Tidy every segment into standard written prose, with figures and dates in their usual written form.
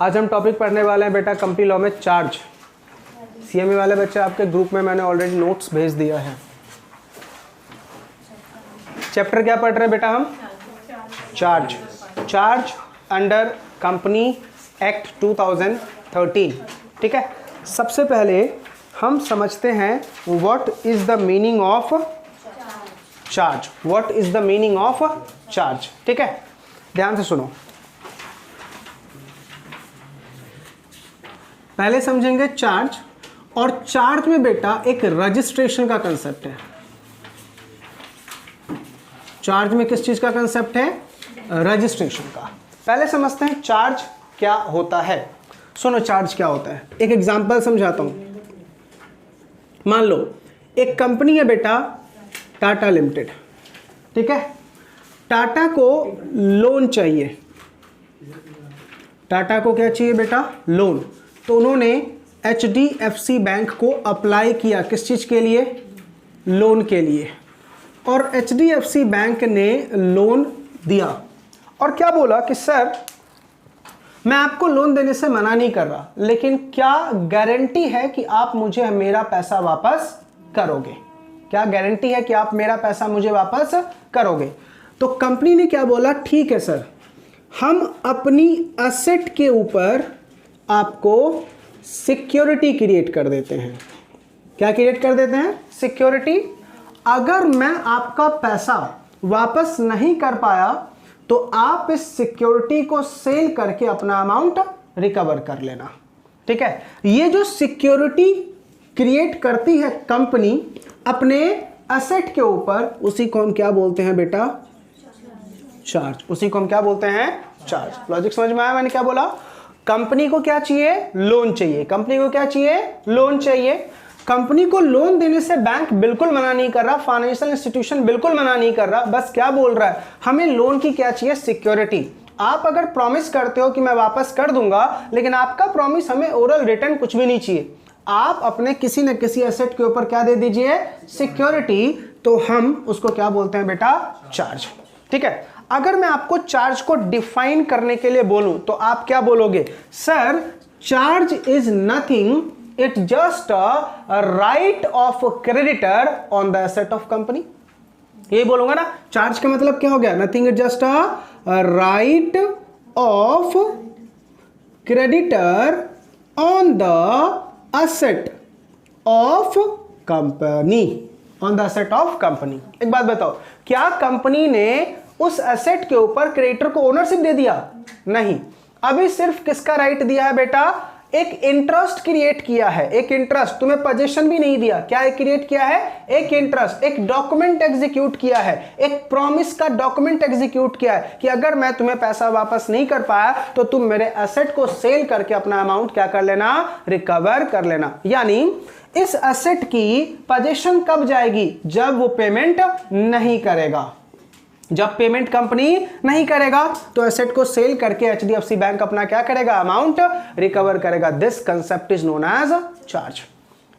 आज हम टॉपिक पढ़ने वाले हैं बेटा कंपनी लॉ में चार्ज। सीएमए वाले बच्चे आपके ग्रुप में मैंने ऑलरेडी नोट्स भेज दिया है। चैप्टर क्या पढ़ रहे हैं बेटा हम? Charge. Charge under company act 2013। ठीक है, सबसे पहले हम समझते हैं what is the meaning of charge. What is the meaning of charge? ठीक है, ध्यान से सुनो। पहले समझेंगे चार्ज, और चार्ज में बेटा एक रजिस्ट्रेशन का कंसेप्ट है। चार्ज में किस चीज का कंसेप्ट है? रजिस्ट्रेशन का। पहले समझते हैं चार्ज क्या होता है। सुनो चार्ज क्या होता है, एक एग्जांपल समझाता हूं। मान लो एक कंपनी है बेटा टाटा लिमिटेड, ठीक है। टाटा को लोन चाहिए। टाटा को क्या चाहिए बेटा? लोन। तो उन्होंने HDFC बैंक को अप्लाई किया किस चीज के लिए? लोन के लिए। और HDFC बैंक ने लोन दिया और क्या बोला कि सर मैं आपको लोन देने से मना नहीं कर रहा, लेकिन क्या गारंटी है कि आप मुझे मेरा पैसा वापस करोगे? क्या गारंटी है कि आप मेरा पैसा मुझे वापस करोगे? तो कंपनी ने क्या बोला, ठीक है सर, हम अपनी एसेट के ऊपर आपको सिक्योरिटी क्रिएट कर देते हैं। क्या क्रिएट कर देते हैं? सिक्योरिटी। अगर मैं आपका पैसा वापस नहीं कर पाया तो आप इस सिक्योरिटी को सेल करके अपना अमाउंट रिकवर कर लेना। ठीक है, ये जो सिक्योरिटी क्रिएट करती है कंपनी अपने एसेट के ऊपर, उसी को हम क्या बोलते हैं बेटा? चार्ज। उसी को हम क्या बोलते हैं? चार्ज। लॉजिक समझ में आया मैंने क्या बोला? कंपनी को क्या चाहिए? लोन चाहिए। कंपनी को क्या चाहिए? लोन चाहिए। कंपनी को लोन देने से बैंक बिल्कुल मना नहीं कर रहा, फाइनेंशियल इंस्टीट्यूशन बिल्कुल मना नहीं कर रहा, बस क्या बोल रहा है, हमें लोन की क्या चाहिए? सिक्योरिटी। आप अगर प्रॉमिस करते हो कि मैं वापस कर दूंगा, लेकिन आपका प्रॉमिस हमें ओरल रिटर्न कुछ भी नहीं चाहिए, आप अपने किसी न किसी एसेट के ऊपर क्या दे दीजिए? सिक्योरिटी। तो हम उसको क्या बोलते हैं बेटा? चार्ज। ठीक है, अगर मैं आपको चार्ज को डिफाइन करने के लिए बोलूं तो आप क्या बोलोगे? Sir charge is nothing, it just a right of creditor on the asset of company. ये बोलूंगा ना, चार्ज का मतलब क्या हो गया? Nothing is just a right of creditor on the asset of company. On the asset of company. एक बात बताओ, क्या कंपनी ने उस एसेट के ऊपर क्रेडिटर को ओनरशिप दे दिया? नहीं। अभी सिर्फ किसका राइट दिया है बेटा? एक इंटरेस्ट क्रिएट किया है। एक इंटरेस्ट, तुम्हें पोजीशन भी नहीं दिया, क्या क्रिएट किया है? एक इंटरेस्ट। एक डॉक्यूमेंट एग्जीक्यूट किया है, एक प्रॉमिस का डॉक्यूमेंट एग्जीक्यूट किया है कि अगर मैं तुम्हें पैसा वापस नहीं कर पाया तो तुम मेरे एसेट को सेल करके अपना अमाउंट क्या कर लेना? रिकवर कर लेना। यानी इस एसेट की पोजीशन कब जाएगी? जब वो पेमेंट नहीं करेगा। जब पेमेंट कंपनी नहीं करेगा तो एसेट को सेल करके HDFC बैंक अपना क्या करेगा? अमाउंट रिकवर करेगा। This concept is known as charge.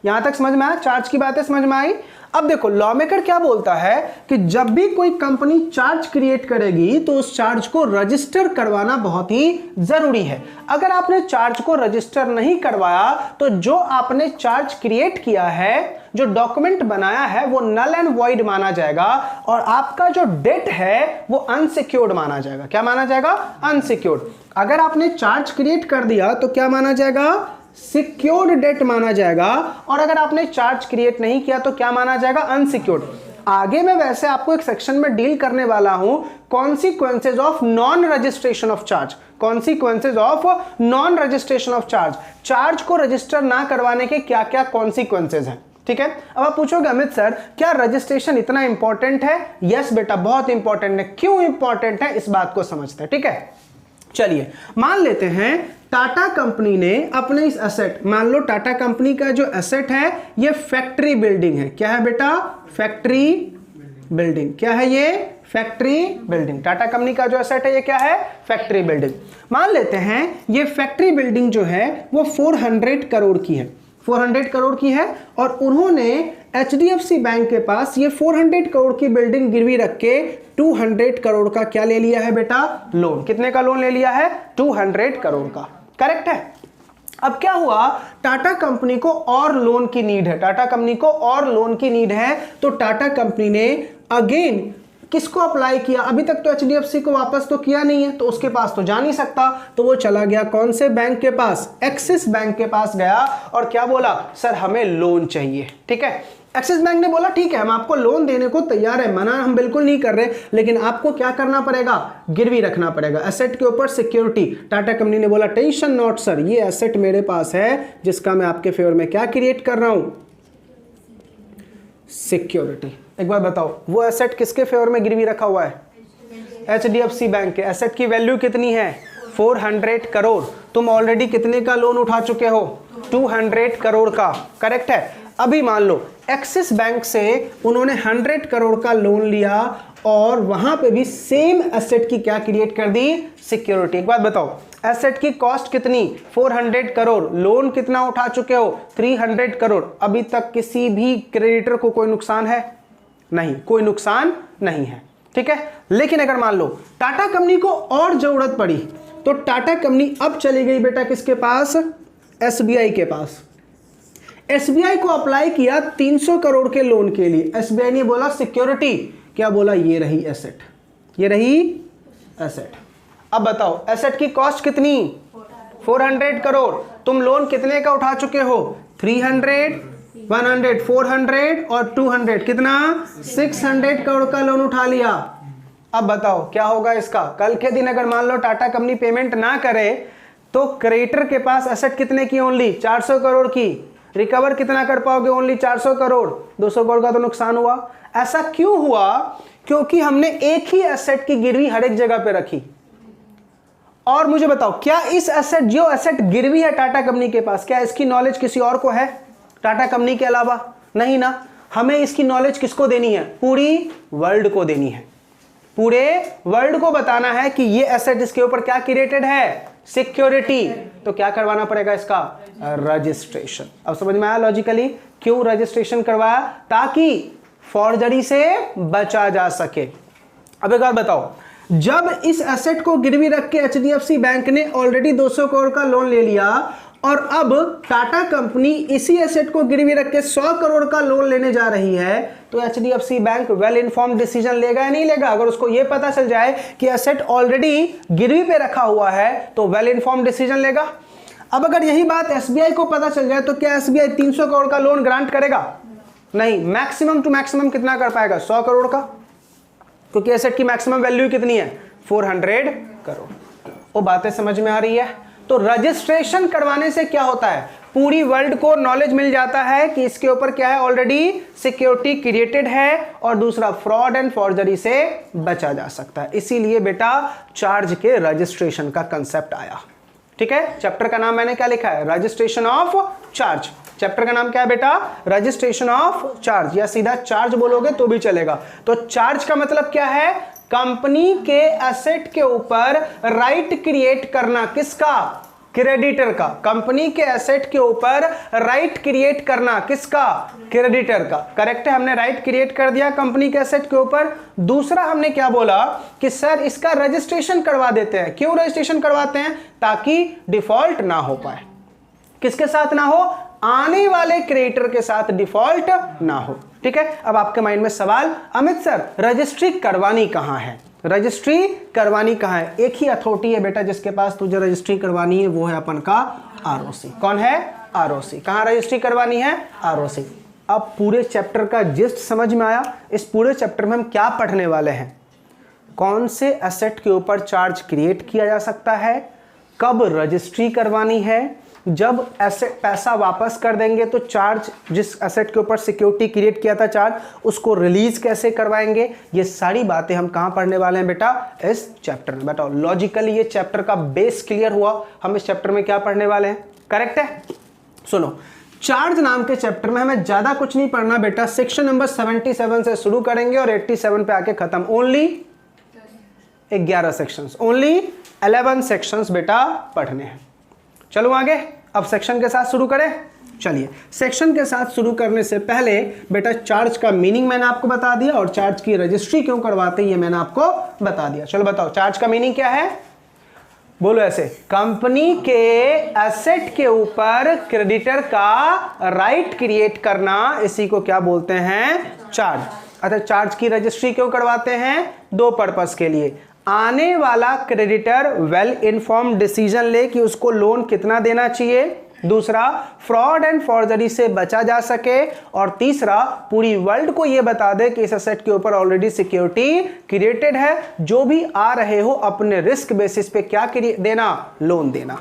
यहां तक समझ में आया? चार्ज की बातें समझ में आई? अब देखो लॉ मेकर क्या बोलता है कि जब भी कोई कंपनी चार्ज क्रिएट करेगी तो उस चार्ज को रजिस्टर करवाना बहुत ही जरूरी है। अगर आपने चार्ज को रजिस्टर नहीं करवाया तो जो आपने चार्ज क्रिएट किया है, जो डॉक्यूमेंट बनाया है, वो नल एंड वॉइड माना जाएगा और आपका जो डेट है वो अनसिक्योर्ड माना जाएगा। क्या माना जाएगा? अनसिक्योर्ड। अगर आपने चार्ज क्रिएट कर दिया तो क्या माना जाएगा? सिक्योर्ड डेट माना जाएगा। और अगर आपने चार्ज क्रिएट नहीं किया तो क्या माना जाएगा? अनसिक्योर्ड। आगे मैं वैसे आपको एक सेक्शन में डील करने वाला हूं, consequences of non registration of charge. Consequences of non registration of charge. Charge को रजिस्टर ना करवाने के क्या क्या कॉन्सिक्वेंसेज हैं। ठीक है, अब आप पूछोगे अमित सर क्या रजिस्ट्रेशन इतना इंपॉर्टेंट है? यस बेटा, बहुत इंपॉर्टेंट है। क्यों इंपॉर्टेंट है इस बात को समझते हैं। ठीक है, चलिए मान लेते हैं टाटा कंपनी ने अपने इस एसेट, मान लो टाटा कंपनी का जो एसेट है ये फैक्ट्री बिल्डिंग है। क्या है बेटा? Factory building. क्या है ये? Factory building. टाटा कंपनी का जो एसेट है ये क्या है? Factory building. मान लेते हैं ये फैक्ट्री बिल्डिंग जो है वो 400 करोड़ की है। 400 करोड़ की है और उन्होंने HDFC बैंक के पास ये 400 करोड़ की बिल्डिंग गिरवी रख के 200 करोड़ का क्या ले लिया है बेटा? लोन। कितने का लोन ले लिया है? 200 करोड़ का। करेक्ट है। अब क्या हुआ, टाटा कंपनी को और लोन की नीड है, टाटा कंपनी को और लोन की नीड है, तो टाटा कंपनी ने अगेन किसको अप्लाई किया, अभी तक तो एचडीएफसी को वापस तो किया नहीं है, तो उसके पास तो जा नहीं सकता, तो वो चला गया कौन से बैंक के पास, एक्सिस बैंक के पास गया और क्या बोला, सर हमें लोन चाहिए। ठीक है, एक्सिस बैंक ने बोला ठीक है हम आपको लोन देने को तैयार है, मना हम बिल्कुल नहीं कर रहे, लेकिन आपको क्या करना पड़ेगा, गिरवी रखना पड़ेगा, एसेट के ऊपर सिक्योरिटी। टाटा कंपनी ने बोला टेंशन नॉट सर, ये एसेट मेरे पास है जिसका मैं आपके फेवर में क्या क्रिएट कर रहा हूं, सिक्योरिटी। एक बार बताओ वो एसेट किसके फेवर में गिरवी रखा हुआ है, एचडीएफसी बैंक के। एसेट की वैल्यू कितनी है, 400 करोड़। तुम ऑलरेडी कितने का लोन उठा चुके हो, 200 करोड़ का, करेक्ट है। अभी मान लो एक्सिस बैंक से उन्होंने 100 करोड़ का लोन लिया और वहां पे भी सेम एसेट की क्या क्रिएट कर दी, सिक्योरिटी। एक बात बताओ, एसेट की कॉस्ट कितनी, 400 करोड़, लोन कितना उठा चुके हो, 300 करोड़। अभी तक किसी भी क्रेडिटर को कोई नुकसान है नहीं, कोई नुकसान नहीं है। ठीक है, लेकिन अगर मान लो टाटा कंपनी को और जरूरत पड़ी तो टाटा कंपनी अब चली गई बेटा किसके पास, एसबीआई के पास। एसबीआई को अप्लाई किया 300 करोड़ के लोन के लिए। एसबीआई ने बोला सिक्योरिटी, क्या बोला, ये रही एसेट, ये रही एसेट। अब बताओ एसेट की कॉस्ट कितनी, 400 करोड़। तुम लोन कितने का उठा चुके हो, 300, 100, 400 और 200, कितना, 600 करोड़ का लोन उठा लिया। अब बताओ क्या होगा इसका, कल के दिन अगर मान लो टाटा कंपनी पेमेंट ना करे तो क्रेडिटर के पास एसेट कितने की, ओनली 400 करोड़ की, रिकवर कितना कर पाओगे, ओनली 400 करोड़, 200 करोड़ का तो नुकसान हुआ। ऐसा क्यों हुआ, क्योंकि हमने एक ही एसेट की गिरवी हर एक जगह पे रखी। और मुझे बताओ क्या इस एसेट, जो एसेट गिरवी है टाटा कंपनी के पास, क्या इसकी नॉलेज किसी और को है टाटा कंपनी के अलावा, नहीं ना। हमें इसकी नॉलेज किसको देनी है, पूरी वर्ल्ड को देनी है, पूरे वर्ल्ड को बताना है कि ये एसेट इसके ऊपर क्या क्रिएटेड है, सिक्योरिटी। तो क्या करवाना पड़ेगा इसका, रजिस्ट्रेशन। अब समझ में आया लॉजिकली क्यों रजिस्ट्रेशन करवाया, ताकि फॉर्जरी से बचा जा सके। अब एक बात बताओ, जब इस एसेट को गिरवी रख के एचडीएफसी बैंक ने ऑलरेडी 200 करोड़ का लोन ले लिया और अब टाटा कंपनी इसी एसेट को गिरवी रख के 100 करोड़ का लोन लेने जा रही है, तो HDFC bank well informed decision लेगा या नहीं लेगा। अगर उसको यह पता चल जाए कि एसेट ऑलरेडी गिरवी पे रखा हुआ है तो वेल इन्फॉर्म्ड डिसीजन लेगा। अब अगर यही बात एसबीआई को पता चल जाए तो क्या एसबीआई 300 करोड़ का लोन ग्रांट करेगा, नहीं, मैक्सिमम टू मैक्सिमम कितना कर पाएगा, 100 करोड़ का, क्योंकि एसेट की मैक्सिमम वैल्यू कितनी है, 400 करोड़। वो बातें समझ में आ रही है। तो रजिस्ट्रेशन करवाने से क्या होता है, पूरी वर्ल्ड को नॉलेज मिल जाता है कि इसके ऊपर क्या है, ऑलरेडी सिक्योरिटी क्रिएटेड है, और दूसरा फ्रॉड एंड फॉर्जरी से बचा जा सकता है। इसीलिए बेटा चार्ज के रजिस्ट्रेशन का कंसेप्ट आया। ठीक है, चैप्टर का नाम मैंने क्या लिखा है, रजिस्ट्रेशन ऑफ चार्ज। चैप्टर का नाम क्या है बेटा, रजिस्ट्रेशन ऑफ चार्ज, या सीधा चार्ज बोलोगे तो भी चलेगा। तो चार्ज का मतलब क्या है, कंपनी के एसेट के ऊपर राइट क्रिएट करना, किसका, क्रेडिटर का। कंपनी के एसेट के ऊपर राइट क्रिएट करना, किसका, क्रेडिटर का। करेक्ट है, हमने राइट क्रिएट कर दिया कंपनी के एसेट के ऊपर। दूसरा हमने क्या बोला कि सर इसका रजिस्ट्रेशन करवा देते हैं। क्यों रजिस्ट्रेशन करवाते हैं, ताकि डिफॉल्ट ना हो पाए। किसके साथ ना हो, आने वाले क्रेडिटर के साथ डिफॉल्ट ना हो। ठीक है, अब आपके माइंड में सवाल, अमित सर रजिस्ट्री करवानी कहां है, रजिस्ट्री करवानी कहां है। एक ही अथॉरिटी है बेटा जिसके पास तुझे रजिस्ट्री करवानी है, वो है अपन का आरओसी। कौन है, आरओसी। कहां रजिस्ट्री करवानी है, आरओसी। अब पूरे चैप्टर का जिस्ट समझ में आया। इस पूरे चैप्टर में हम क्या पढ़ने वाले हैं, कौन से एसेट के ऊपर चार्ज क्रिएट किया जा सकता है, कब रजिस्ट्री करवानी है, जब एसेट पैसा वापस कर देंगे तो चार्ज, जिस एसेट के ऊपर सिक्योरिटी क्रिएट किया था चार्ज, उसको रिलीज कैसे करवाएंगे। ये सारी बातें हम कहां पढ़ने वाले हैं बेटा, इस चैप्टर में। बताओ लॉजिकली ये चैप्टर का बेस क्लियर हुआ, हम इस चैप्टर में क्या पढ़ने वाले हैं, करेक्ट है। सुनो, चार्ज नाम के चैप्टर में हमें ज्यादा कुछ नहीं पढ़ना बेटा। सेक्शन नंबर 77 से शुरू करेंगे और 87 पे आके खत्म। ओनली 11 सेक्शंस, ओनली 11 सेक्शंस बेटा पढ़ने हैं। चलो आगे, अब सेक्शन के साथ शुरू करें। चलिए, सेक्शन के साथ शुरू करने से पहले बेटा चार्ज का मीनिंग मैंने आपको बता दिया और चार्ज की रजिस्ट्री क्यों करवाते हैं ये मैंने आपको बता दिया। चलो बताओ चार्ज का मीनिंग क्या है। बोलो ऐसे, कंपनी के एसेट के ऊपर क्रेडिटर का राइट क्रिएट करना, इसी को क्या बोलते हैं? चार्ज। अच्छा, चार्ज की रजिस्ट्री क्यों करवाते हैं? दो पर्पस के लिए। आने वाला क्रेडिटर वेल इन्फॉर्म्ड डिसीजन ले कि उसको लोन कितना देना चाहिए, दूसरा फ्रॉड एंड फॉर्जरी से बचा जा सके, और तीसरा पूरी वर्ल्ड को यह बता दे कि इस एसेट के ऊपर ऑलरेडी सिक्योरिटी क्रिएटेड है, जो भी आ रहे हो अपने रिस्क बेसिस पे क्या देना? लोन देना।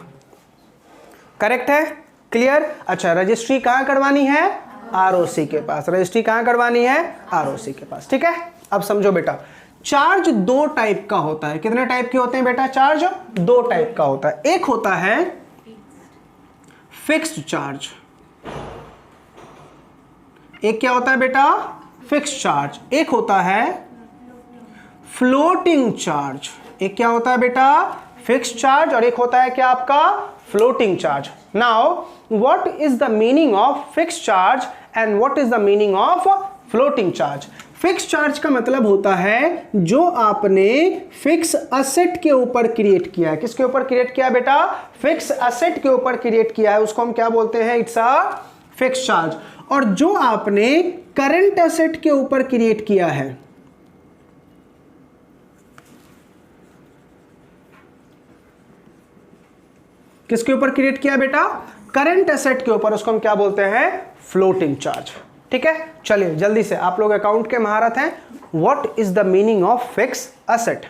करेक्ट है? क्लियर? अच्छा, रजिस्ट्री कहां करवानी है? आरओसी के पास। रजिस्ट्री कहां करवानी है? आरओसी के पास। ठीक है, अब समझो बेटा, चार्ज दो टाइप का होता है। कितने टाइप के होते हैं बेटा? चार्ज दो टाइप का होता है। एक होता है फिक्स्ड चार्ज। एक क्या होता है बेटा? Fixed charge. एक होता है फ्लोटिंग चार्ज। एक क्या होता है बेटा? फिक्स्ड चार्ज, और एक होता है क्या आपका? Floating charge. Now what is the meaning of fixed charge and what is the meaning of floating charge? Fix charge का मतलब होता है जो आपने फिक्स असेट के ऊपर क्रिएट किया है। किसके ऊपर क्रिएट किया है बेटा? फिक्स असेट के ऊपर क्रिएट किया है, उसको हम क्या बोलते हैं? It's a fix charge. और जो आपने करंट असेट के ऊपर क्रिएट किया है, किसके ऊपर क्रिएट किया बेटा? करंट एसेट के ऊपर, उसको हम क्या बोलते हैं? Floating charge. ठीक है, चलिए जल्दी से, आप लोग अकाउंट के महारत हैं, what is the meaning of fix asset?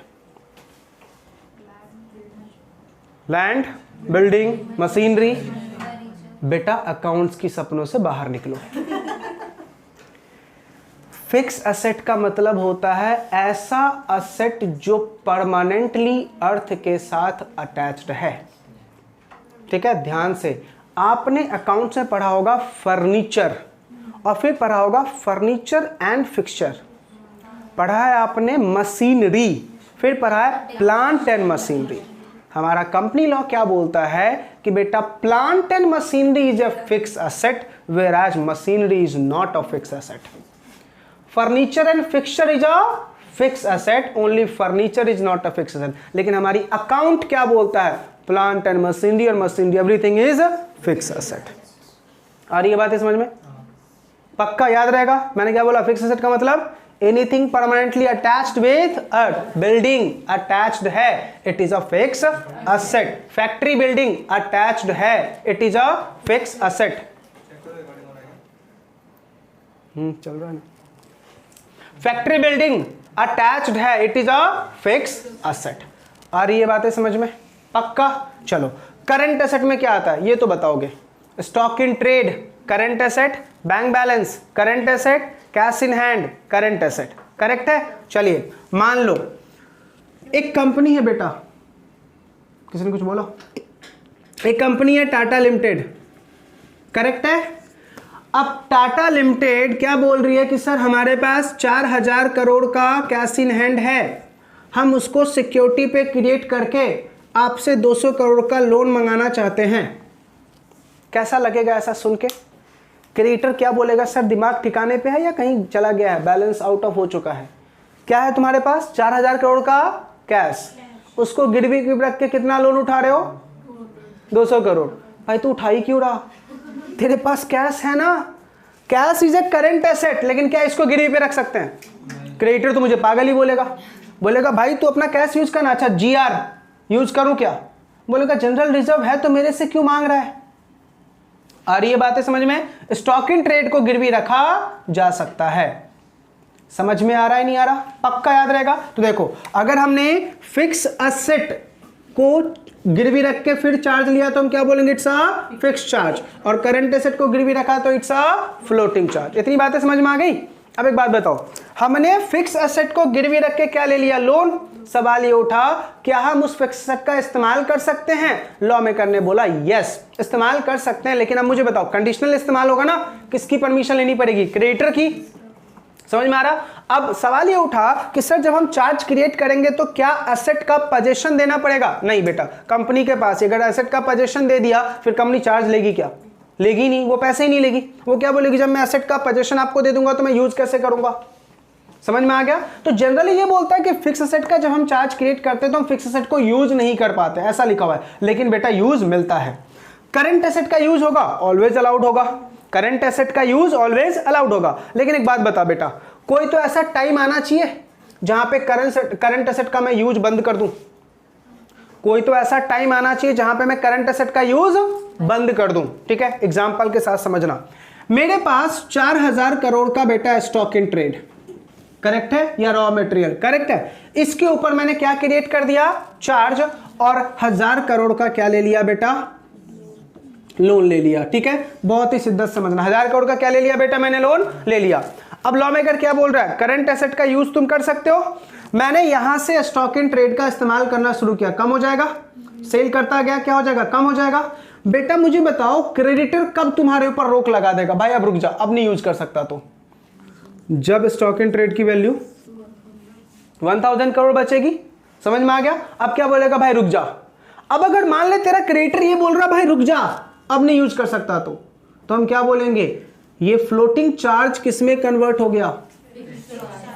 Land, building, machinery. बेटा अकाउंट्स की सपनों से बाहर निकलो। फिक्स असेट का मतलब होता है ऐसा असेट जो परमानेंटली अर्थ के साथ अटैच्ड है। ठीक है, ध्यान से, आपने अकाउंट में पढ़ा होगा फर्नीचर, और फिर पढ़ा होगा फर्नीचर एंड फिक्सचर, पढ़ा है आपने मशीनरी, फिर पढ़ा है प्लांट एंड मशीनरी। हमारा कंपनी लॉ क्या बोलता है कि बेटा plant and machinery is a fix asset, where as machinery is not a fix asset. Furniture and fixture is a fix asset, only furniture is not a fix asset. लेकिन हमारी account क्या बोलता है? प्लांट एंड मशीनरी और machinery everything is fix asset. आ रही है बात समझ में? पक्का याद रहेगा मैंने क्या बोला? फिक्स एसेट का मतलब anything permanently attached with earth. Building attached है, it is a fix asset. Factory building attached है, it is a fix asset. चल रहा है ना? फैक्ट्री बिल्डिंग अटैच्ड है, it is a fix asset. आ रही है बातें समझ में? पक्का। चलो, करंट एसेट में क्या आता है ये तो बताओगे? Stock in trade current asset, bank balance current asset, cash in hand current asset. Correct है? चलिए मान लो एक कंपनी है बेटा, किसी ने कुछ बोला? एक कंपनी है टाटा लिमिटेड। करेक्ट है? अब टाटा लिमिटेड क्या बोल रही है कि सर हमारे पास 4000 करोड़ का कैश इन हैंड है, हम उसको सिक्योरिटी पे क्रिएट करके आपसे 200 करोड़ का लोन मंगाना चाहते हैं। कैसा लगेगा ऐसा सुन के? क्रेडिटर क्या बोलेगा? सर दिमाग ठिकाने पे है या कहीं चला गया है, बैलेंस आउट ऑफ हो चुका है? क्या है तुम्हारे पास? 4000 करोड़ का कैश, उसको गिरवी रख के कितना लोन उठा रहे हो? 200 करोड़। भाई तू उठा ही क्यों रहा? तेरे पास कैश है ना। Cash is a current asset, लेकिन क्या इसको गिरवी पे रख सकते हैं? क्रेडिटर तो मुझे पागल ही बोलेगा, बोलेगा भाई तू अपना कैश यूज करना। अच्छा जीआर यूज करूं क्या? बोलेगा जनरल रिजर्व है तो मेरे से क्यों मांग रहा है? आ रही है बातें समझ में? स्टॉक इन ट्रेड को गिरवी रखा जा सकता है। समझ में आ रहा है नहीं आ रहा? पक्का याद रहेगा। तो देखो, अगर हमने फिक्स असेट को गिरवी रख के फिर चार्ज लिया तो हम क्या बोलेंगे? It's a fix charge. और करंट एसेट को गिरवी रखा तो इट्स अ फ्लोटिंग चार्ज। इतनी बातें समझ में आ गई? अब एक बात बताओ, हमने फिक्स एसेट को गिरवी रख के क्या ले लिया? लोन। सवाल ये उठा क्या हम उस फिक्स एसेट का इस्तेमाल कर सकते हैं? लॉ मेकर ने बोला यस इस्तेमाल कर सकते हैं, लेकिन अब मुझे बताओ कंडीशनल इस्तेमाल होगा ना? किसकी परमिशन लेनी पड़ेगी? क्रेडिटर की। समझ में आ रहा? अब सवाल ये उठा कि सर जब हम चार्ज क्रिएट करेंगे तो क्या एसेट का पोजीशन देना पड़ेगा? नहीं बेटा, कंपनी के पास अगर एसेट का पोजीशन दे दिया फिर कंपनी चार्ज लेगी क्या? लेगी नहीं, वो पैसे ही नहीं लेगी। वो क्या बोलेगी? जब मैं एसेट का पोजीशन आपको दे दूंगा तो मैं यूज कैसे करूंगा? समझ में आ गया। तो जनरली ये बोलता है कि फिक्स एसेट का जब हम चार्ज क्रिएट करते हैं तो हम फिक्स एसेट को यूज नहीं कर पाते, ऐसा लिखा हुआ है, लेकिन बेटा यूज मिलता है। करंट एसेट का यूज होगा, ऑलवेज अलाउड होगा, करंट एसेट का यूज ऑलवेज अलाउड होगा। लेकिन एक बात बता बेटा, कोई तो ऐसा टाइम आना चाहिए जहां पे करंट एसेट का मैं यूज बंद कर दूं। कोई तो ऐसा टाइम आना चाहिए जहां पे मैं करंट एसेट का यूज बंद कर दूं। ठीक है, एग्जांपल के साथ समझना। मेरे पास 4000 करोड़ का बेटा स्टॉक इन ट्रेड, करेक्ट है, या रॉ मटेरियल, करेक्ट है। इसके ऊपर मैंने क्या क्रिएट कर दिया, चार्ज, और 1000 करोड़ का क्या ले लिया बेटा, लोन ले लिया। ठीक है, बहुत ही शिद्दत समझना, 1000 करोड़ का क्या ले लिया बेटा, मैंने लोन ले लिया। अब लॉ मेकर क्या बोल रहा है, करंट एसेट का यूज तुम कर सकते हो। मैंने यहां से स्टॉक इन ट्रेड का इस्तेमाल करना शुरू किया, कम हो जाएगा, सेल करता गया, क्या हो जाएगा, कम हो जाएगा। बेटा मुझे बताओ क्रेडिटर कब तुम्हारे ऊपर रोक लगा देगा, भाई अब रुक जा, अब नहीं यूज कर सकता, तो जब स्टॉक इन ट्रेड की वैल्यू 1000 करोड़ बचेगी। समझ में आ गया। अब क्या बोलेगा, भाई रुक जा। अब अगर मान ले तेरा क्रेडिटर ये बोल रहा भाई रुक जा, अब नहीं यूज कर सकता, तो हम क्या बोलेंगे, ये फ्लोटिंग चार्ज किसमें कन्वर्ट हो गया,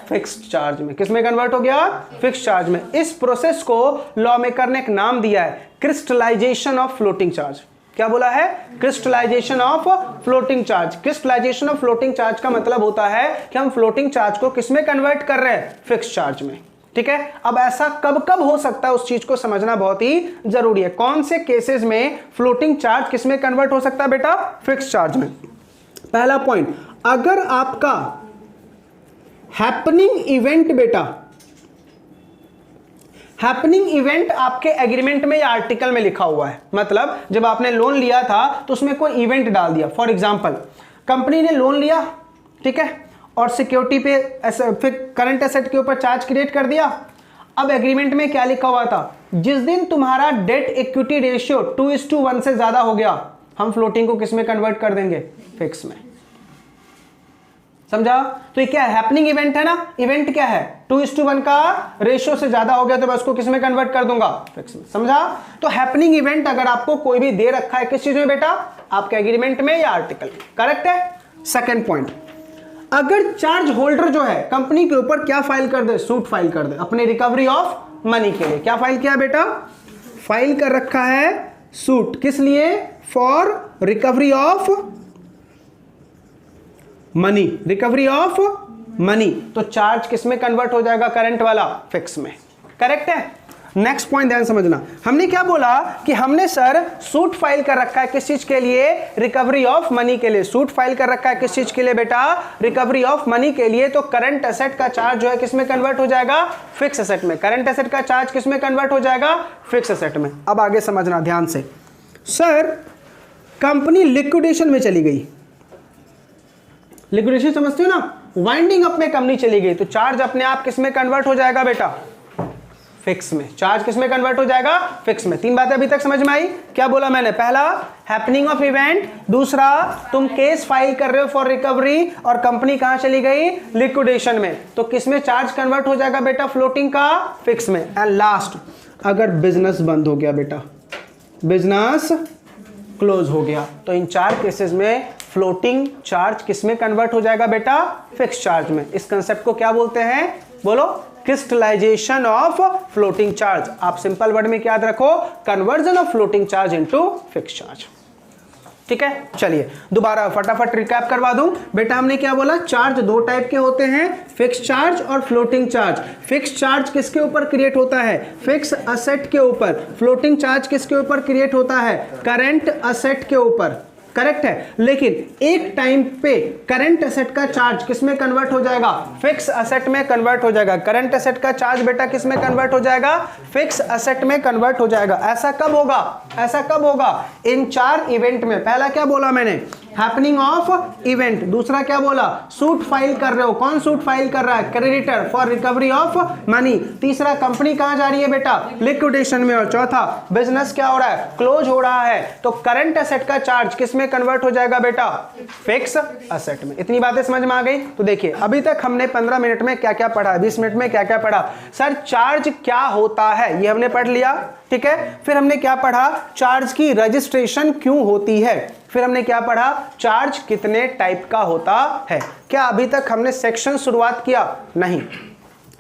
फिक्स्ड चार्ज में। किसमें कन्वर्ट हो गया, फिक्स्ड चार्ज में। इस प्रोसेस को लॉ मेकर ने एक नाम दिया है, क्रिस्टलाइजेशन ऑफ फ्लोटिंग चार्ज। क्या बोला है, crystallisation of floating charge. Crystallisation of floating charge का मतलब होता है कि हम फ्लोटिंग चार्ज को किसमें कन्वर्ट कर रहे हैं, फिक्स्ड चार्ज में। ठीक है, अब ऐसा कब कब हो सकता है उस चीज को समझना बहुत ही जरूरी है। कौन से केसेस में फ्लोटिंग चार्ज किसमें कन्वर्ट हो सकता है बेटा, फिक्स्ड चार्ज में। पहला पॉइंट, अगर आपका हैपनिंग इवेंट बेटा, हैपनिंग इवेंट आपके एग्रीमेंट में या आर्टिकल में लिखा हुआ है, मतलब जब आपने लोन लिया था तो उसमें कोई इवेंट डाल दिया। फॉर एग्जांपल कंपनी ने लोन लिया, ठीक है, और सिक्योरिटी पे फिर करंट एसेट के ऊपर चार्ज क्रिएट कर दिया। अब एग्रीमेंट में क्या लिखा हुआ था, जिस दिन तुम्हारा डेट इक्विटी रेशियो 2:1 से ज्यादा हो गया, हम फ्लोटिंग को किसमें कन्वर्ट कर देंगे, फिक्स में। समझा। तो ये क्या है, हैपनिंग इवेंट है ना। इवेंट क्या है, 2:1 का रेशियो से ज्यादा हो गया तो मैं उसको किसमें कन्वर्ट कर दूंगा, फिक्स में। समझा। तो हैपनिंग इवेंट अगर आपको कोई भी दे रखा है किस चीज में बेटा, आपके एग्रीमेंट में या आर्टिकल, करेक्ट है। सेकंड पॉइंट, अगर चार्ज होल्डर जो है कंपनी के ऊपर क्या फाइल कर दे, सूट फाइल कर दे अपने रिकवरी ऑफ मनी के लिए। क्या फाइल किया बेटा, फाइल कर रखा है सूट, किस लिए, for recovery of money, recovery of money. तो चार्ज किसमें कन्वर्ट हो जाएगा, करंट वाला, फिक्स में, करेक्ट है। नेक्स्ट पॉइंट ध्यान समझना, हमने क्या बोला कि हमने सर सूट फाइल कर रखा है किस चीज के लिए, रिकवरी ऑफ मनी के लिए। सूट फाइल कर रखा है किस चीज के लिए बेटा, रिकवरी ऑफ मनी के लिए। तो करंट एसेट का चार्ज जो है किसमें कन्वर्ट हो जाएगा, फिक्स एसेट में। करंट एसेट का चार्ज किसमें कन्वर्ट हो जाएगा, फिक्स एसेट में। अब आगे समझना ध्यान से, सर कंपनी लिक्विडेशन में चली गई, लिक्विडेशन समझते हो ना, वाइंडिंग अप में कंपनी चली गई, तो चार्ज अपने आप किसमें कन्वर्ट हो जाएगा बेटा, फिक्स में। चार्ज किसमें कन्वर्ट हो जाएगा, फिक्स में। तीन बातें अभी तक समझ में आई। क्या बोला मैंने, पहला हैपनिंग ऑफ इवेंट, दूसरा तुम केस फाइल कर रहे हो फॉर रिकवरी और कंपनी कहां चली गई, लिक्विडेशन में, तो किसमें चार्ज कन्वर्ट हो जाएगा बेटा, फ्लोटिंग का, फिक्स में। एंड लास्ट, अगर बिजनेस बंद हो गया बेटा, बिजनेस क्लोज हो गया, तो इन चार केसेस में फ्लोटिंग चार्ज किसमें कन्वर्ट हो जाएगा बेटा, फिक्स चार्ज में। इस कंसेप्ट को क्या बोलते हैं, बोलो, क्रिस्टलाइजेशन ऑफ फ्लोटिंग चार्ज। आप सिंपल वर्ड में क्या याद रखो, conversion of floating charge into fix charge. ठीक है, चलिए दोबारा फटाफट रिकैप करवा दूं बेटा। हमने क्या बोला, चार्ज दो टाइप के होते हैं, फिक्स चार्ज और फ्लोटिंग चार्ज। फिक्स चार्ज किसके ऊपर क्रिएट होता है, फिक्स असेट के ऊपर। फ्लोटिंग चार्ज किसके ऊपर क्रिएट होता है, करंट असेट के ऊपर, करेक्ट है। लेकिन एक टाइम पे करंट एसेट का चार्ज किसमें कन्वर्ट हो जाएगा, फिक्स असेट में कन्वर्ट हो जाएगा। करंट एसेट का चार्ज बेटा किसमें कन्वर्ट हो जाएगा, फिक्स असेट में कन्वर्ट हो जाएगा। ऐसा कब होगा, ऐसा कब होगा, इन चार इवेंट में। पहला क्या बोला मैंने, हैपनिंग ऑफ इवेंट। दूसरा क्या बोला, सूट फाइल कर रहे हो, कौन सूट फाइल कर रहा है, creditor for recovery of money. तीसरा, कंपनी कहां जा रही है बेटा, लिक्विडेशन में। और चौथा, बिजनेस क्या हो रहा है, क्लोज हो रहा है। तो करंट एसेट का चार्ज किसमें कन्वर्ट हो जाएगा बेटा, फिक्स असेट में। इतनी बातें समझ में आ गई। तो देखिए अभी तक हमने 15 मिनट में क्या क्या पढ़ा, 20 मिनट में क्या क्या पढ़ा। सर चार्ज क्या होता है ये हमने पढ़ लिया, ठीक है। फिर हमने क्या पढ़ा, चार्ज की रजिस्ट्रेशन क्यों होती है। फिर हमने क्या पढ़ा, चार्ज कितने टाइप का होता है। क्या अभी तक हमने सेक्शन शुरुआत किया? नहीं,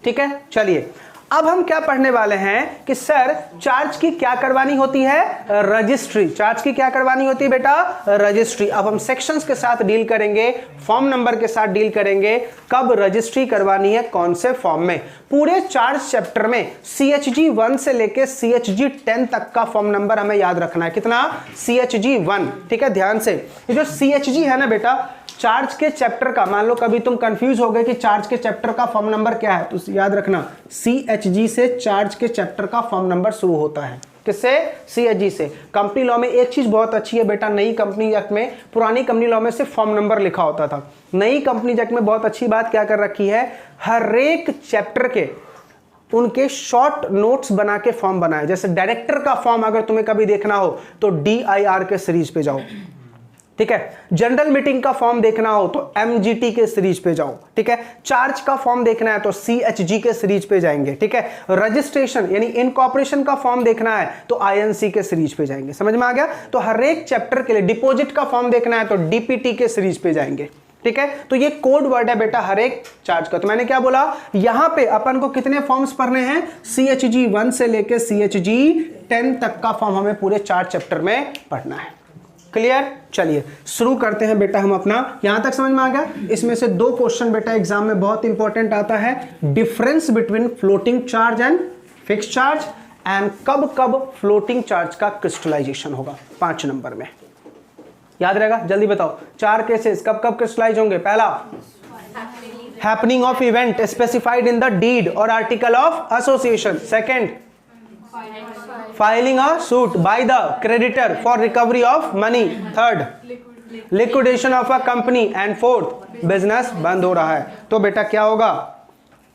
ठीक है। चलिए अब हम क्या पढ़ने वाले हैं कि सर चार्ज की क्या करवानी होती है, रजिस्ट्री। चार्ज की क्या करवानी होती है बेटा, रजिस्ट्री। अब हम सेक्शंस के साथ डील करेंगे, फॉर्म नंबर के साथ डील करेंगे, कब रजिस्ट्री करवानी है, कौन से फॉर्म में। पूरे चार्ज चैप्टर में CHG 1 से लेके CHG 10 तक का फॉर्म नंबर हमें याद रखना है। कितना, CHG 1, ठीक है। ध्यान से, ये जो CHG है ना बेटा, चार्ज के चैप्टर का, मान लो कभी तुम कंफ्यूज हो गए कि चार्ज के चैप्टर का फॉर्म नंबर क्या है, तो याद रखना CHG से चार्ज के चैप्टर का फॉर्म नंबर शुरू होता है। किससे, CHG से। कंपनी लॉ में एक चीज बहुत अच्छी है बेटा, नई कंपनी एक्ट में, पुरानी कंपनी लॉ में सिर्फ फॉर्म नंबर लिखा होता था। नई कंपनी एक्ट में बहुत अच्छी बात क्या कर रखी है, हर एक चैप्टर के उनके शॉर्ट नोट्स बना के फॉर्म बनाए। जैसे डायरेक्टर का फॉर्म अगर तुम्हें कभी देखना हो तो DIR के सीरीज पे जाओ, ठीक है। जनरल मीटिंग का फॉर्म देखना हो तो MGT के सीरीज पे जाओ, ठीक है। चार्ज का फॉर्म देखना है तो CHG के सीरीज पे जाएंगे, ठीक है। रजिस्ट्रेशन यानी इनकॉर्पोरेशन का फॉर्म देखना है तो INC के सीरीज पे जाएंगे। समझ में आ गया। तो हर एक चैप्टर के लिए डिपॉजिट का फॉर्म देखना है तो DPT के सीरीज पे जाएंगे, ठीक है। तो ये कोड वर्ड है बेटा हर एक चार्ज का। तो मैंने क्या बोला, यहां पे अपन को कितने फॉर्म्स पढ़ने हैं, CHG 1 से लेके CHG 10 तक का फॉर्म हमें पूरे चार्ज चैप्टर में पढ़ना है। क्लियर। चलिए शुरू करते हैं बेटा हम अपना। यहां तक समझ में आ गया। इसमें से 2 क्वेश्चन बेटा एग्जाम में बहुत इंपॉर्टेंट आता है, difference between floating charge and fixed charge, and कब कब फ्लोटिंग चार्ज का क्रिस्टलाइजेशन होगा, 5 नंबर में। याद रहेगा, जल्दी बताओ। 4 केसेस कब कब क्रिस्टलाइज होंगे। पहला, happening of event specified in the deed और article of association. Second, filing a suit by the creditor for recovery of money. Third, liquidation of a company. And fourth, business बंद हो रहा है। तो बेटा क्या होगा,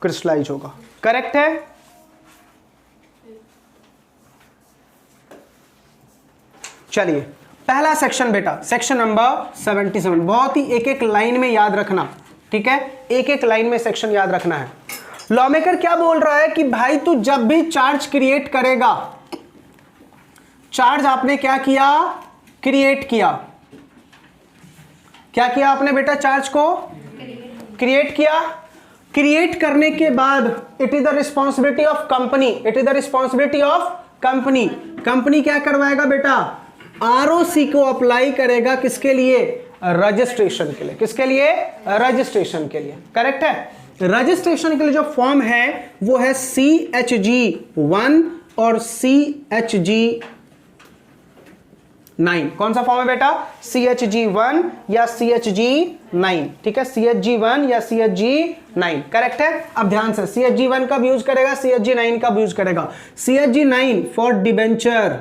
क्रिस्टलाइज होगा। करेक्ट है। चलिए पहला सेक्शन बेटा, सेक्शन नंबर 77, बहुत ही एक एक लाइन में याद रखना, ठीक है। एक एक लाइन में सेक्शन याद रखना है। लॉमेकर क्या बोल रहा है कि भाई तू जब भी चार्ज क्रिएट करेगा, चार्ज आपने क्या किया, क्रिएट किया। क्या किया आपने बेटा, चार्ज को क्रिएट किया। क्रिएट करने के बाद it is the responsibility of company, it is the responsibility of company. Company क्या करवाएगा बेटा, ROC को अप्लाई करेगा, किसके लिए, रजिस्ट्रेशन के लिए। किसके लिए, रजिस्ट्रेशन के लिए। करेक्ट है। रजिस्ट्रेशन के लिए जो फॉर्म है वो है CHG 1 और CHG 9। कौन सा फॉर्म है बेटा, CHG 1 या CHG 9, ठीक है। CHG 1 या CHG 9 करेक्ट है। अब ध्यान से, CHG 1 कब यूज करेगा, CHG 9 कब यूज करेगा। CHG 9 फॉर डिबेंचर,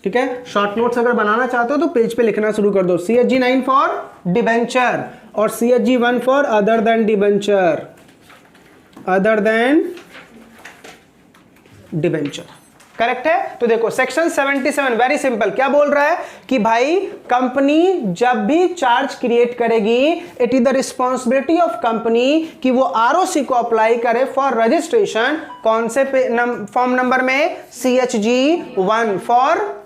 ठीक है। शॉर्ट नोट्स अगर बनाना चाहते हो तो पेज पे लिखना शुरू कर दो। CHG 9 फॉर डिबेंचर और CHG 1 for other than debenture, other than debenture. Correct है। तो देखो सेक्शन 77 वेरी सिंपल, क्या बोल रहा है कि भाई कंपनी जब भी चार्ज क्रिएट करेगी, it is the responsibility of company कि वो ROC को अप्लाई करे फॉर रजिस्ट्रेशन। कौन से फॉर्म नंबर में, CHG 1 for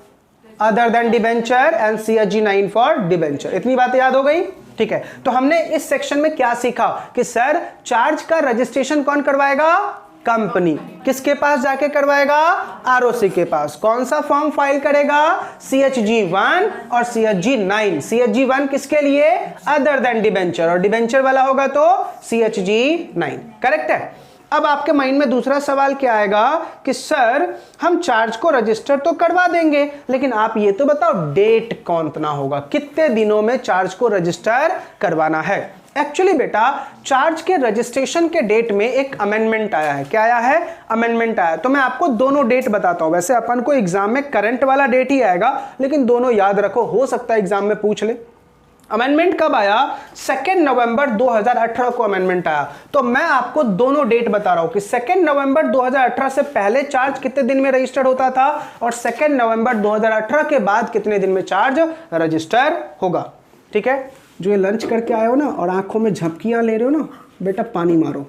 other than debenture and CHG 9 for debenture. इतनी बातें याद हो गई, ठीक है। तो हमने इस सेक्शन में क्या सीखा कि सर चार्ज का रजिस्ट्रेशन कौन करवाएगा, कंपनी। किसके पास जाके करवाएगा, ROC के पास। कौन सा फॉर्म फाइल करेगा, CHG 1 और CHG 9। CHG 1 किसके लिए, अदर देन डिबेंचर, और डिबेंचर वाला होगा तो CHG 9। करेक्ट है। अब आपके माइंड में दूसरा सवाल क्या आएगा कि सर हम चार्ज को रजिस्टर तो करवा देंगे, लेकिन आप ये तो बताओ डेट कौन तना होगा, कितने दिनों में चार्ज को रजिस्टर करवाना है। एक्चुअली बेटा चार्ज के रजिस्ट्रेशन के डेट में एक अमेंडमेंट आया है। क्या आया है, अमेंडमेंट आया। तो मैं आपको दोनों डेट बताता हूं। वैसे अपन को एग्जाम में करंट वाला डेट ही आएगा, लेकिन दोनों याद रखो, हो सकता है एग्जाम में पूछ ले। अमेंडमेंट कब आया, 2 नवंबर 2018 को अमेंडमेंट आया। तो मैं आपको दोनों डेट बता रहा हूं कि 2 नवंबर 2018 से पहले चार्ज कितने दिन में रजिस्टर्ड होता था, और 2 नवंबर 2018 के बाद कितने दिन में चार्ज रजिस्टर होगा। ठीक है। जो ये लंच करके आए हो ना और आंखों में झपकियां ले रहे हो ना, बेटा पानी मारो।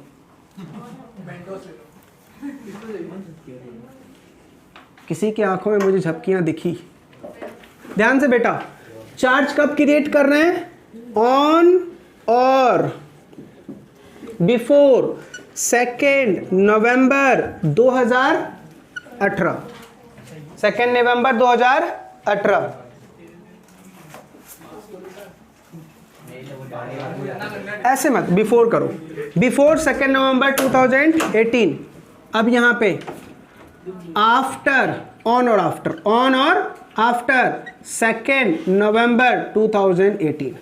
किसी की आंखों में मुझे झपकियां दिखी। ध्यान से बेटा, चार्ज कब क्रिएट कर रहे हैं? ऑन और बिफोर 2 नवंबर 2018। 2 नवंबर 2018। ऐसे मत, बिफोर करो, बिफोर 2 नवंबर 2018। अब यहां पे आफ्टर, ऑन और आफ्टर, ऑन और आफ्टर 2 नवंबर 2018।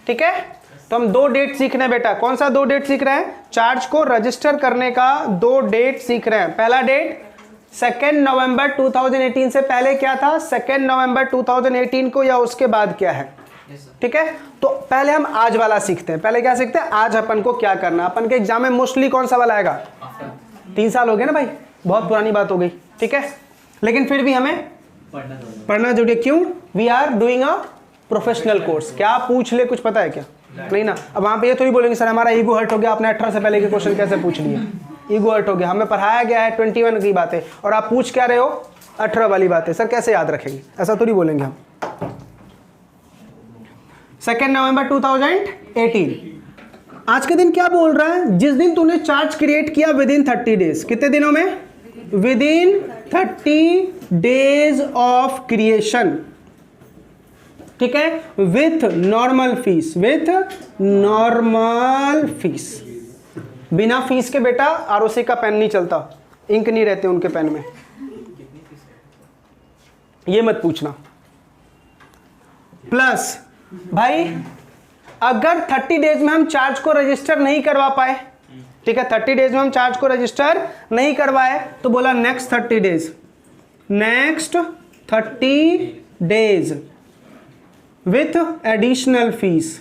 ठीक है, तो हम 2 डेट सीख रहे हैं बेटा। कौन सा 2 डेट सीख रहे हैं? चार्ज को रजिस्टर करने का 2 डेट सीख रहे हैं। पहला डेट 2 नवंबर 2018 से पहले क्या था, 2 नवंबर 2018 को, या उसके बाद क्या है। ठीक है, तो पहले हम आज वाला सीखते हैं। पहले क्या सीखते हैं? आज अपन को क्या करना। अपन के एग्जाम में मोस्टली कौन सा वाला आएगा? 3 साल हो गए ना भाई, बहुत पुरानी बात हो गई। ठीक है, लेकिन फिर भी हमें पढ़ना जरूरी है। क्यों? We are doing a professional course. क्या पूछ ले, कुछ पता है क्या? नहीं ना। अब वहां पे ये थोड़ी बोलेंगे सर हमारा ईगो हर्ट हो गया, आपने 18 से पहले के क्वेश्चन कैसे पूछ लिए। ईगो हर्ट हो गया, हमें पढ़ाया गया है 21 की बातें और आप पूछ क्या रहे हो 18 वाली बातें। सर कैसे याद रखेंगे? ऐसा थोड़ी बोलेंगे हम। 2 नवंबर 2018। आज के दिन क्या बोल रहा है? जिस दिन तूने चार्ज क्रिएट किया विद इन 30 डेज। कितने दिनों में? With in 30 days of creation. ठीक है, with normal fees, with normal fees. बिना फीस के बेटा आरओसी का पेन नहीं चलता, इंक नहीं रहते उनके पेन में, ये मत पूछना। प्लस भाई अगर 30 डेज में हम चार्ज को रजिस्टर नहीं करवा पाए, ठीक है, 30 डेज में हम चार्ज को रजिस्टर नहीं करवाए, तो बोला next 30 days, next 30 days with additional fees,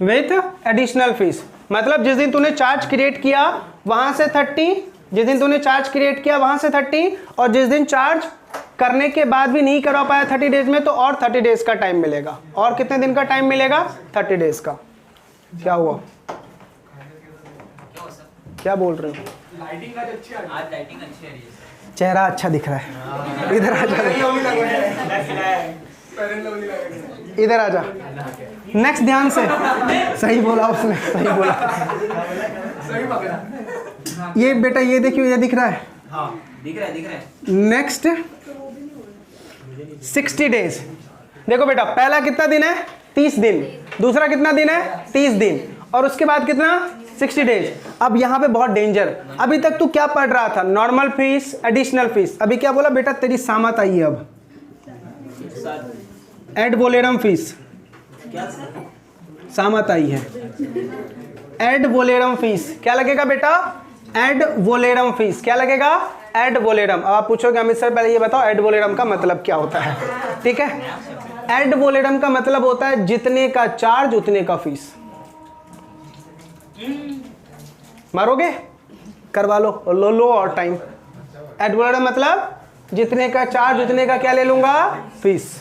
with additional fees. मतलब जिस दिन तूने चार्ज क्रिएट किया वहां से 30, जिस दिन तूने चार्ज क्रिएट किया वहां से 30, और जिस दिन चार्ज करने के बाद भी नहीं करवा पाया 30 डेज में, तो और 30 डेज का टाइम मिलेगा। और कितने दिन का टाइम मिलेगा? 30 डेज का। क्या हुआ? क्या बोल रहे हो? लाइटिंग आज अच्छी आ रही है। चेहरा अच्छा दिख रहा है। इधर आ जा, इधर आ जा। नेक्स्ट, ध्यान से। सही बोला उसने, सही बोला। ये बेटा ये देखियो, ये दिख रहा है? हाँ, दिख रहा है, दिख रहा है। Next 60 days. देखो बेटा, पहला कितना दिन है? 30 दिन। दूसरा कितना दिन है? 30 दिन। और उसके बाद कितना? 60 डेज। अब यहां पे बहुत डेंजर। अभी तक तू क्या पढ़ रहा था? Normal fees, additional fees. अभी क्या बोला बेटा? तेरी सामत आई है अब, एड वोलेरम फीस। सामत आई है, एड वोलेरम फीस। क्या लगेगा बेटा? Ad valorem fees. क्या लगेगा? Ad valorem. अब आप पूछोगे अमित सर पहले ये बताओ एड वोलेरम का मतलब क्या होता है। ठीक है, एड वोलेरम का मतलब होता है जितने का चार्ज उतने का फीस। मारोगे? करवा लो, लो लो और टाइम। एड वोलेरम मतलब जितने का चार्ज उतने का क्या ले लूंगा? फीस।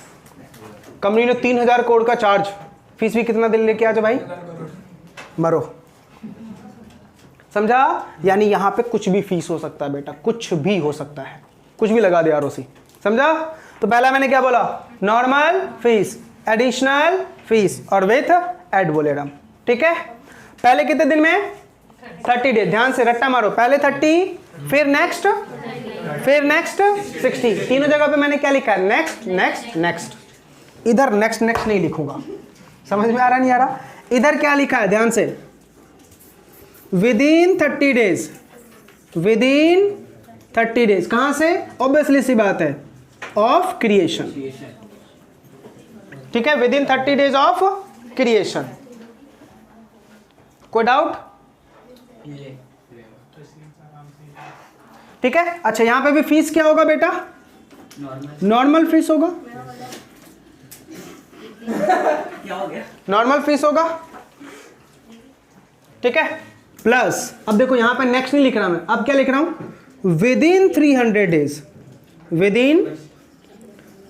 कंपनी ने 3000 करोड़ का चार्ज, फीस भी कितना दिन लेके आ जाओ भाई? मरो। समझा? यानी यहां पे कुछ भी फीस हो सकता है बेटा, कुछ भी हो सकता है, कुछ भी लगा दे आरओसी। समझा? तो पहला मैंने क्या बोला? नॉर्मल फीस, एडिशनल फीस और विथ एड वोलेरम। ठीक है, पहले कितने दिन में? 30 डेज। ध्यान से रट्टा मारो, पहले 30, फिर नेक्स्ट, फिर नेक्स्ट 60। तीनों जगह पे मैंने क्या लिखा है? Next next next. इधर नेक्स्ट नेक्स्ट नहीं लिखूंगा, समझ में आ रहा नहीं आ रहा? इधर क्या लिखा है? ध्यान से, with in 30 days, with in 30 days. कहां से? ऑब्वियसली सी बात है, ऑफ क्रिएशन। ठीक है, with in 30 days of creation. कोई डाउट? ठीक है, अच्छा यहां पे भी फीस क्या होगा बेटा? नॉर्मल फीस होगा। क्या हो गया? नॉर्मल फीस होगा। ठीक है, प्लस अब देखो यहां पे नेक्स्ट नहीं लिख रहा मैं, अब क्या लिख रहा हूं? With in 300 days, with in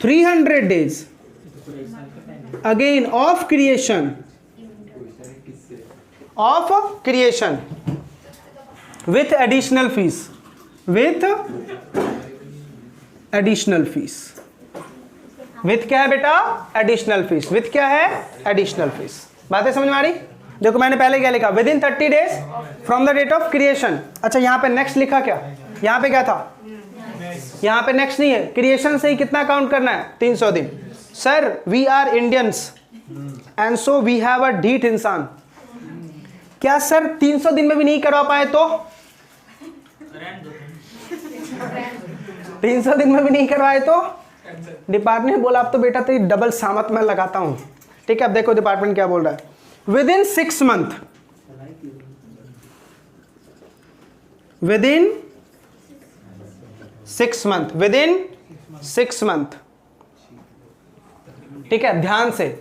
300 days again of creation, of creation with additional fees, with additional fees, with क्या है बेटा, एडिशनल फीस, विथ क्या है, एडिशनल फीस। बातें समझ में आ रही? देखो मैंने पहले क्या लिखा, within 30 days from the date of creation. अच्छा यहाँ पे नेक्स्ट लिखा क्या, यहाँ पे क्या था, यहाँ पे नेक्स्ट नहीं है, क्रिएशन से ही कितना काउंट करना है, 300 दिन। Sir we are Indians and so we have a ढीठ इंसान। क्या सर 300 दिन में भी नहीं करवा पाए तो 300 दिन में भी नहीं करवाए तो डिपार्टमेंट बोला अब तो बेटा तेरी डबल सामत मैं लगाता हूं। ठीक है, अब देखो डिपार्टमेंट क्या बोल रहा है, with in 6 month, with in 6 month, with in 6 month. ठीक है, ध्यान से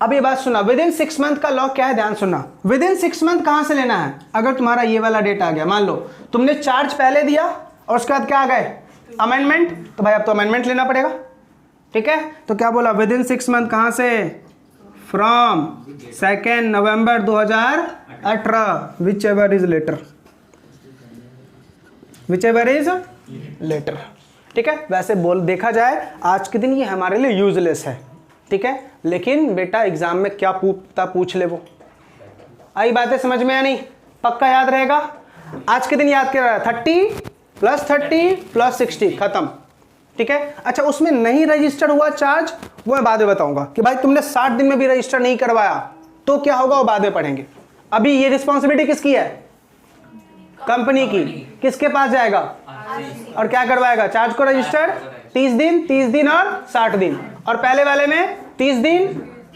अब ये बात सुना, विद इन 6 मंथ का लॉ क्या है, ध्यान सुनना। विद इन 6 मंथ कहां से लेना है, अगर तुम्हारा ये वाला डेट आ गया, मान लो तुमने चार्ज पहले दिया और उसके बाद क्या आ गए, अमेंडमेंट, तो भाई अब तो अमेंडमेंट लेना पड़ेगा। ठीक है, तो क्या बोला, विद इन 6 मंथ कहां से, from 2 November 2018 whichever is later, whichever is later. ठीक है, वैसे बोल देखा जाए आज के दिन ये हमारे लिए यूजलेस है। ठीक है, लेकिन बेटा एग्जाम में क्या पूछता पूछ ले वो। आई बातें समझ में या नहीं, पक्का याद रहेगा। आज के दिन याद कर रहा है, 30 + 30 + 60 खत्म। ठीक है, अच्छा उसमें नहीं रजिस्टर हुआ चार्ज, वो मैं बाद में बताऊंगा कि भाई तुमने 60 दिन में भी रजिस्टर नहीं करवाया तो क्या होगा, वो बाद में पढ़ेंगे। अभी ये रिस्पॉन्सिबिलिटी किसकी है, कंपनी की। किसके पास जाएगा और क्या करवाएगा, चार्ज को रजिस्टर 30 दिन और 60 दिन, और पहले वाले में 30 दिन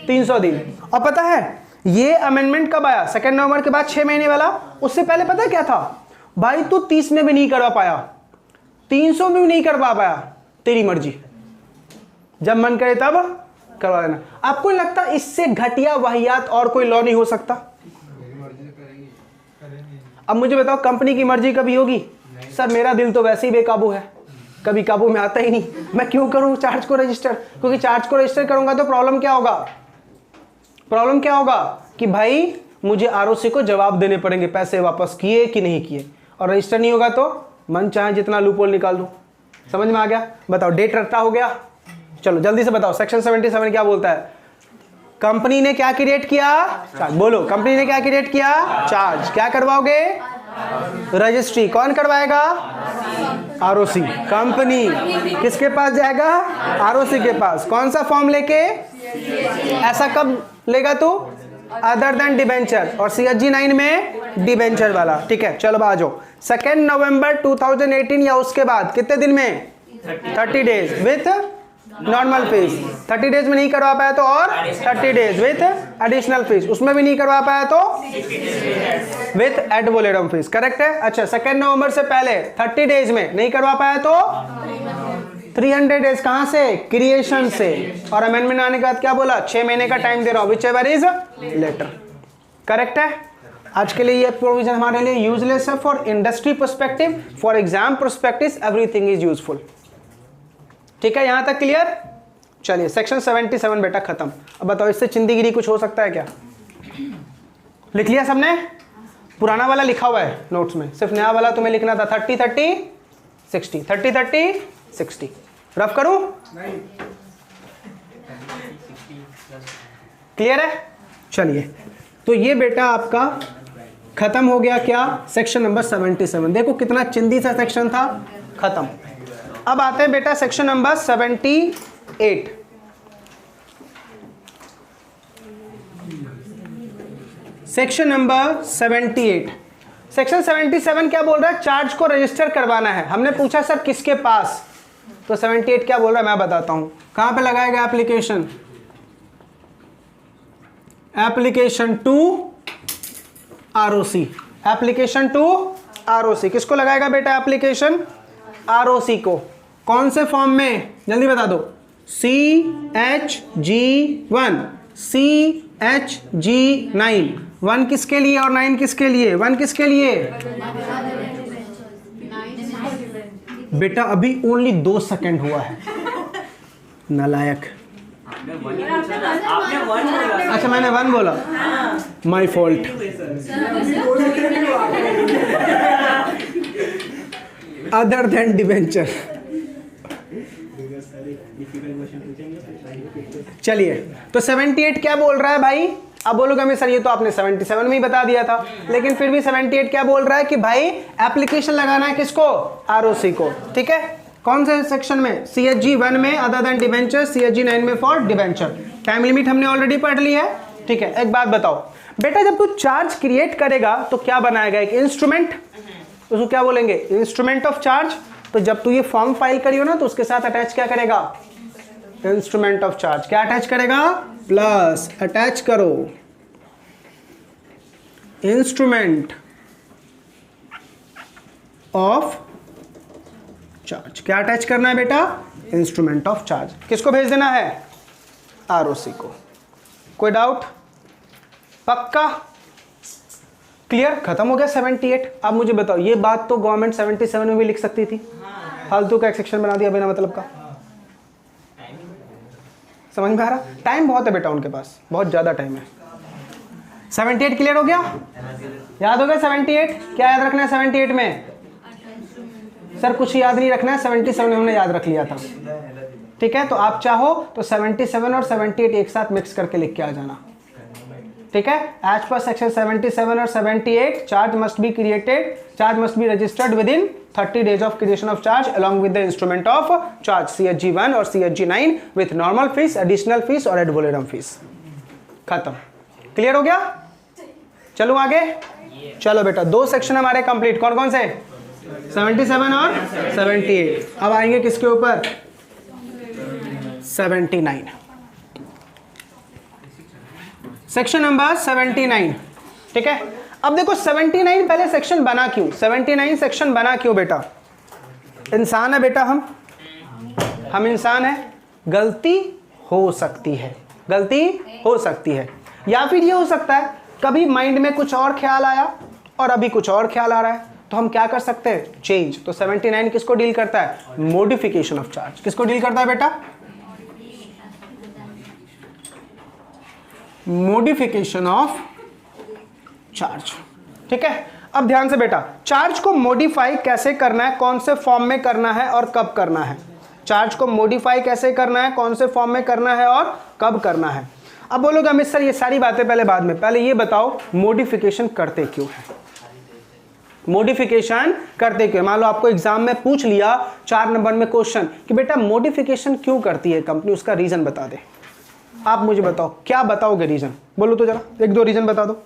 300 दिन। और पता है ये अमेंडमेंट कब आया, 2 नवंबर के बाद 6 महीने वाला। उससे पहले पता है क्या था, भाई तू 30 में भी नहीं करवा पाया, 300 में भी नहीं करवा पाया, तेरी मर्जी, जब मन करे तब करवा देना। आपको लगता इससे घटिया वाहियात और कोई लॉ नहीं हो सकता? अब मुझे बताओ कंपनी की मर्जी कभी होगी? सर मेरा दिल तो वैसे ही बेकाबू है, कभी काबू में आता ही नहीं, मैं क्यों करूं चार्ज को रजिस्टर, क्योंकि चार्ज को रजिस्टर करूंगा तो प्रॉब्लम क्या होगा, प्रॉब्लम क्या होगा कि भाई मुझे आरओसी को जवाब देने पड़ेंगे, पैसे वापस किए कि नहीं किए, और रजिस्टर नहीं होगा तो मन चाहे जितना लूपहोल निकाल दूं। समझ में आ गया? बताओ डेट रट्टा हो गया। चलो जल्दी से बताओ, सेक्शन 77 क्या बोलता है, कंपनी ने क्या क्रिएट किया, चार्ज। बोलो, कंपनी ने क्या क्रिएट किया, चार्ज। क्या करवाओगे, रजिस्ट्री। कौन करवाएगा, आरओसी। कंपनी किसके पास जाएगा, आरओसी के पास। कौन सा फॉर्म लेके, ऐसा कब लेगा तू, अदर देन डिबेंचर, और CSG 9 में डिबेंचर वाला। ठीक है, चलो आ जाओ, 2 नवंबर 2018 या उसके बाद कितने दिन में, 30 days with normal fees. 30 days में नहीं करवा पाया तो और 30 डेज विथ एडिशनल फीस, उसमें भी नहीं करवा पाया तो विथ एड वोलेडम फीस। करेक्ट है? अच्छा 2 नवंबर से पहले 30 डेज में नहीं करवा पाया तो 300 डेज कहां से, क्रिएशन से, और अमेंडमेंट आने के बाद क्या बोला, 6 महीने का टाइम दे रहा हूं, whichever is later. Correct है? आज के लिए ये प्रोविजन हमारे लिए यूजलेस है। For industry perspective, for exam perspective, everything is useful. ठीक है, यहां तक क्लियर? चलिए सेक्शन 77 बेटा खत्म। अब बताओ इससे चिंदीगिरी कुछ हो सकता है क्या? लिख लिया सबने? पुराना वाला लिखा हुआ है नोट्स में, सिर्फ नया वाला तुम्हें लिखना था। 30 30 60, 30 30 60। रफ करूं? क्लियर है? चलिए, तो ये बेटा आपका खत्म हो गया क्या, सेक्शन नंबर 77। देखो कितना चिंदी सा सेक्शन था, खत्म। अब आते हैं बेटा section number 78। Section number 78। Section 77 क्या बोल रहा है, चार्ज को रजिस्टर करवाना है। हमने पूछा सर किसके पास, तो 78 क्या बोल रहा है मैं बताता हूं। कहां पे लगाएगा application, application to ROC, application to ROC. किसको लगाएगा बेटा एप्लीकेशन, आरओसी को। कौन से फॉर्म में, जल्दी बता दो। CHG1, CHG9। 1 किसके लिए और 9 किसके लिए, 1 किसके लिए बेटा, अभी ओनली 2 सेकंड हुआ है, नालायक। अच्छा मैंने 1 बोला, my fault. Other than debenture. चलिए, तो 78 क्या बोल रहा है भाई? अब बोलोगे हमें सर ये तो आपने 77 में ही बता दिया था, लेकिन फिर भी 78 क्या बोल रहा है कि भाई एप्लीकेशन लगाना है किसको? आरओसी को। ठीक है, कौन से सेक्शन में? CHG 1 में अदर देन डिवेंचर, CHG 9 में फॉर डिवेंचर। टाइम लिमिट हमने ऑलरेडी पढ़ ली है। ठीक है, एक बात बताओ बेटा, जब तू चार्ज क्रिएट करेगा तो क्या बनाएगा? एक इंस्ट्रूमेंट, उसको क्या बोलेंगे? Instrument of charge. तो जब तू ये फॉर्म फाइल करियो ना तो उसके साथ अटैच क्या करेगा? Instrument of charge. क्या अटैच करेगा? प्लस अटैच करो इंस्ट्रूमेंट ऑफ चार्ज। क्या अटैच करना है बेटा? Instrument of charge. किसको भेज देना है? आरओसी को। कोई डाउट? पक्का? क्लियर? खत्म हो गया 78। अब मुझे बताओ, ये बात तो गवर्नमेंट 77 में भी लिख सकती थी, फालतू का एक सेक्शन बना दिया बिना मतलब का। समझ में आ रहा? टाइम बहुत है बेटा उनके पास, बहुत ज्यादा टाइम है। 78 क्लियर हो गया? याद हो गया 78? क्या याद रखना है 78 में? सर कुछ याद नहीं रखना है, 77 में हमने याद रख लिया था। ठीक है, तो आप चाहो तो 77 और 78 एक साथ मिक्स करके लिख के आ जाना। ठीक है, एज पर सेक्शन 77 और 78 charge must be created, charge must be registered with in 30 days of creation of charge along with the instrument of charge CHG 1 और CHG 9 with normal fees, additional fees और ad valorem fees। खत्म। Clear हो गया? चलो आगे। चलो बेटा, दो सेक्शन हमारे कंप्लीट। कौन कौन से? 77 और 78। अब आएंगे किसके ऊपर? 79। Section number 79। ठीक है, अब देखो 79 पहले सेक्शन बना क्यों? 79 सेक्शन बना क्यों बेटा? इंसान है बेटा, हम इंसान हैं, गलती हो सकती है, गलती हो सकती है। या फिर ये हो सकता है कभी माइंड में कुछ और ख्याल आया और अभी कुछ और ख्याल आ रहा है, तो हम क्या कर सकते हैं? चेंज। तो 79 किसको डील करता है? Modification of charge. किसको डील करता है बेटा? Modification of charge. ठीक है, अब ध्यान से बेटा, चार्ज को मॉडिफाई कैसे करना है, कौन से फॉर्म में करना है और कब करना है? चार्ज को मॉडिफाई कैसे करना है, कौन से फॉर्म में करना है और कब करना है? अब बोलोगे अमित सर ये सारी बातें पहले बाद में, पहले ये बताओ मॉडिफिकेशन करते क्यों है? मॉडिफिकेशन करते क्यों? मान लो आपको एग्जाम में पूछ लिया 4 नंबर में क्वेश्चन कि बेटा मॉडिफिकेशन क्यों करती है कंपनी, उसका रीजन बता दे। आप मुझे बताओ, क्या बताओगे रीजन? बोलो तो जरा, एक दो रीजन बता दो।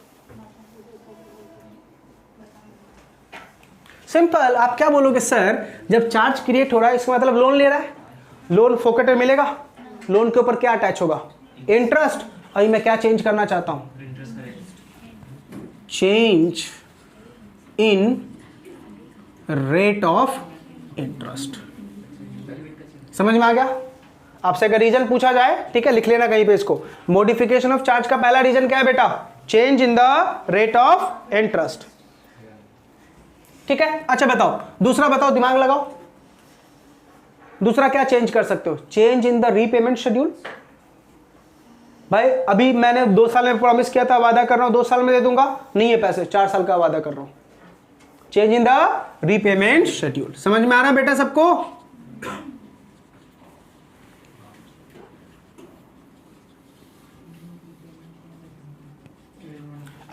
सिंपल, आप क्या बोलोगे? सर जब चार्ज क्रिएट हो रहा है इसका मतलब लोन ले रहा है, लोन फोकट में मिलेगा, लोन के ऊपर क्या अटैच होगा? इंटरेस्ट। अभी मैं क्या चेंज करना चाहता हूं? Change in rate of interest. समझ में आ गया? आपसे अगर रीजन पूछा जाए, ठीक है, लिख लेना कहीं पे इसको। मॉडिफिकेशन ऑफ चार्ज का पहला रीजन क्या है बेटा? Change in the rate of interest. ठीक है, अच्छा बताओ दूसरा, बताओ, दिमाग लगाओ, दूसरा क्या चेंज कर सकते हो? Change in the repayment schedule. भाई अभी मैंने 2 साल में प्रॉमिस किया था, वादा कर रहा हूं 2 साल में दे दूंगा, नहीं है पैसे, 4 साल का वादा कर रहा हूं। Change in the repayment schedule. समझ में आ रहा है बेटा सबको?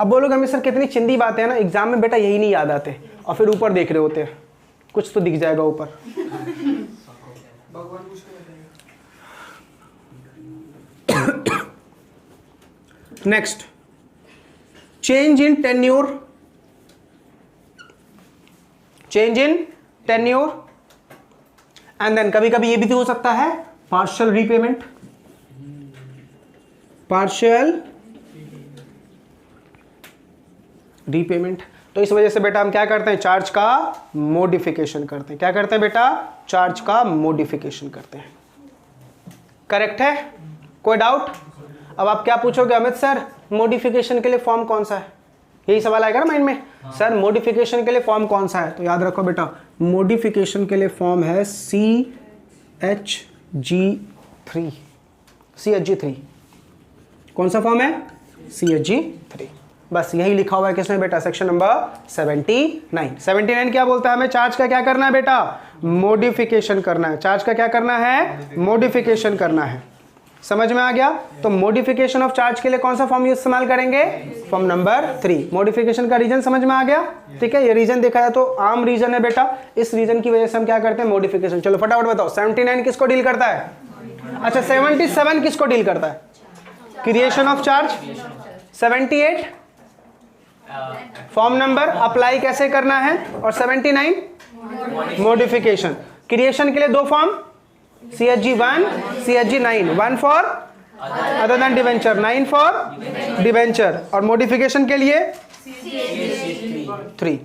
अब बोलोगे हमें सर कितनी चिंदी बातें हैं ना, एग्जाम में बेटा यही नहीं याद आते और फिर ऊपर देख रहे होते हैं, कुछ तो दिख जाएगा ऊपर। Next, change in tenure. Change in tenure and then कभी कभी ये भी तो हो सकता है पार्शियल रीपेमेंट। Partial repayment. तो इस वजह से बेटा हम क्या करते हैं? चार्ज का मॉडिफिकेशन करते हैं। क्या करते हैं बेटा? चार्ज का मॉडिफिकेशन करते हैं। करेक्ट है? कोई डाउट? अब आप क्या पूछोगे अमित सर मॉडिफिकेशन के लिए फॉर्म कौन सा है? यही सवाल आएगा ना माइंड में। सर मॉडिफिकेशन के लिए फॉर्म कौन सा है? तो याद रखो बेटा, मॉडिफिकेशन के लिए फॉर्म है CHG3। CHG3 कौन सा फॉर्म है? CHG3। बस यही लिखा हुआ है किसमें बेटा, सेक्शन नंबर 79। 79 क्या बोलता है, हमें चार्ज का क्या करना है बेटा, मॉडिफिकेशन करना है। चार्ज का क्या करना है, मॉडिफिकेशन करना है। समझ में आ गया। तो मॉडिफिकेशन ऑफ चार्ज के लिए कौन सा फॉर्म इस्तेमाल करेंगे, फॉर्म नंबर 3। मॉडिफिकेशन का रीजन समझ में आ गया, ठीक है। ये रीजन देखा जाए तो आम रीजन है बेटा, इस रीजन की वजह से हम क्या करते हैं, मॉडिफिकेशन। चलो फटाफट बताओ, 79 किसको डील करता है, अच्छा 77 किसको डील करता है, creation of charge. 78 form number apply कैसे करना है, और 79 मॉडिफिकेशन। क्रिएशन के लिए दो form, CHG1 CHG9, 1 for other than debenture, 9 for debenture, और मॉडिफिकेशन के लिए 3।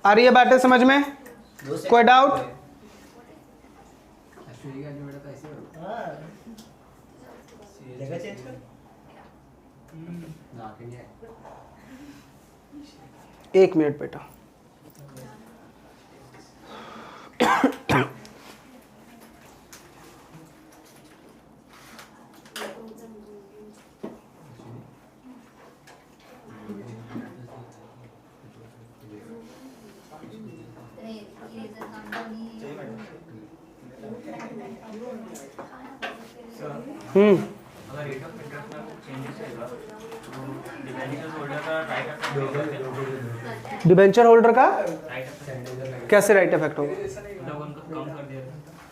आ रही है बातें समझ में, कोई डाउट? एक मिनट बेटा। डिबेंचर होल्डर का कैसे राइट इफेक्ट होगा,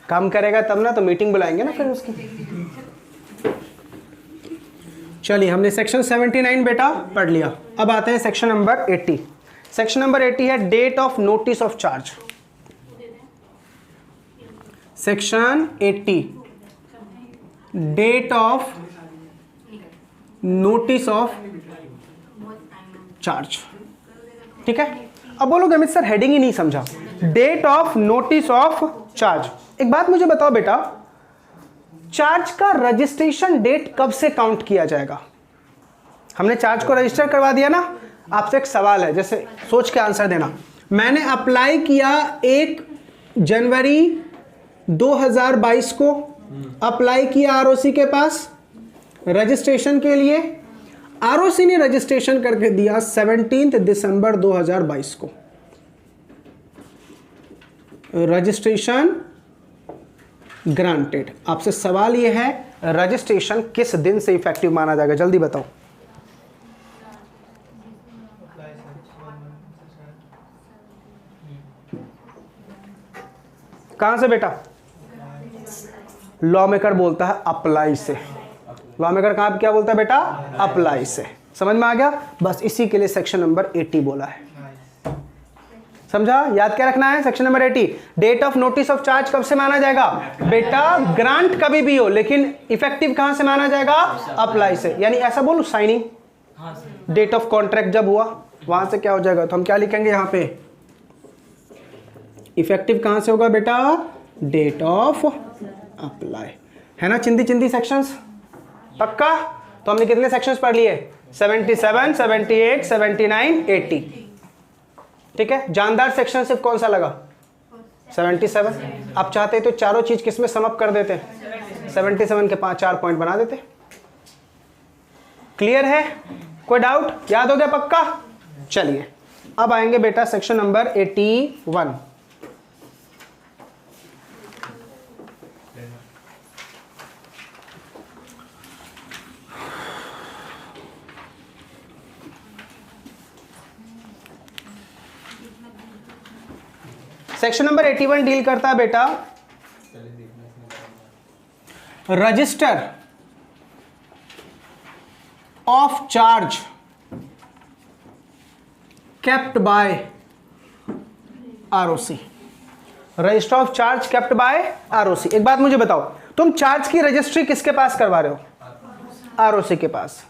काम करेगा तब ना, तो मीटिंग बुलाएंगे ना फिर उसकी। चलिए हमने सेक्शन 79 बेटा पढ़ लिया। अब आते हैं सेक्शन नंबर 80। सेक्शन नंबर 80 है date of notice of charge. Section 80 date of notice of charge, ठीक है। अब बोलोगे अमित सर हेडिंग ही नहीं समझा, date of notice of charge. एक बात मुझे बताओ बेटा, चार्ज का रजिस्ट्रेशन डेट कब से काउंट किया जाएगा? हमने चार्ज को रजिस्टर करवा दिया ना, आपसे एक सवाल है, जैसे सोच के आंसर देना। मैंने अप्लाई किया 1 जनवरी 2022 को, अप्लाई किया आरओसी के पास रजिस्ट्रेशन के लिए। आरओसी ने रजिस्ट्रेशन करके दिया 17 दिसंबर 2022 को। Registration granted. आपसे सवाल यह है, रजिस्ट्रेशन किस दिन से इफेक्टिव माना जाएगा, जल्दी बताओ। कहां से बेटा? लॉ मेकर बोलता है अप्लाई से। लॉ मेकर कहां क्या बोलता है बेटा? अप्लाई से। समझ में आ गया? बस इसी के लिए सेक्शन नंबर 80 बोला है। समझा? याद क्या रखना है? Section number 80 date of notice of charge कब से माना जाएगा बेटा? ग्रांट कभी भी हो, लेकिन इफेक्टिव कहां से माना जाएगा? अप्लाई से। यानी ऐसा बोलूं, साइनिंग डेट ऑफ कॉन्ट्रैक्ट जब हुआ वहां से क्या हो जाएगा, तो हम क्या लिखेंगे यहां पे? इफेक्टिव कहां से होगा बेटा? Date of apply. है ना चिंदी चिंदी सेक्शंस? पक्का? तो हमने कितने सेक्शंस पढ़ लिए? 77, 78, 79, 80। ठीक है। जानदार सेक्शन सिर्फ कौन सा लगा? 77। आप चाहते तो चारों चीज किसमें सम अप कर देते? 77 के 4 पॉइंट बना देते। क्लियर है? कोई डाउट? याद हो गया पक्का? चलिए अब आएंगे बेटा section number 81। Section number 81 deal करता है बेटा register of charge kept bye ROC. Register of charge kept bye ROC. एक बात मुझे बताओ, तुम चार्ज की रजिस्ट्री किसके पास करवा रहे हो? आरओसी के पास।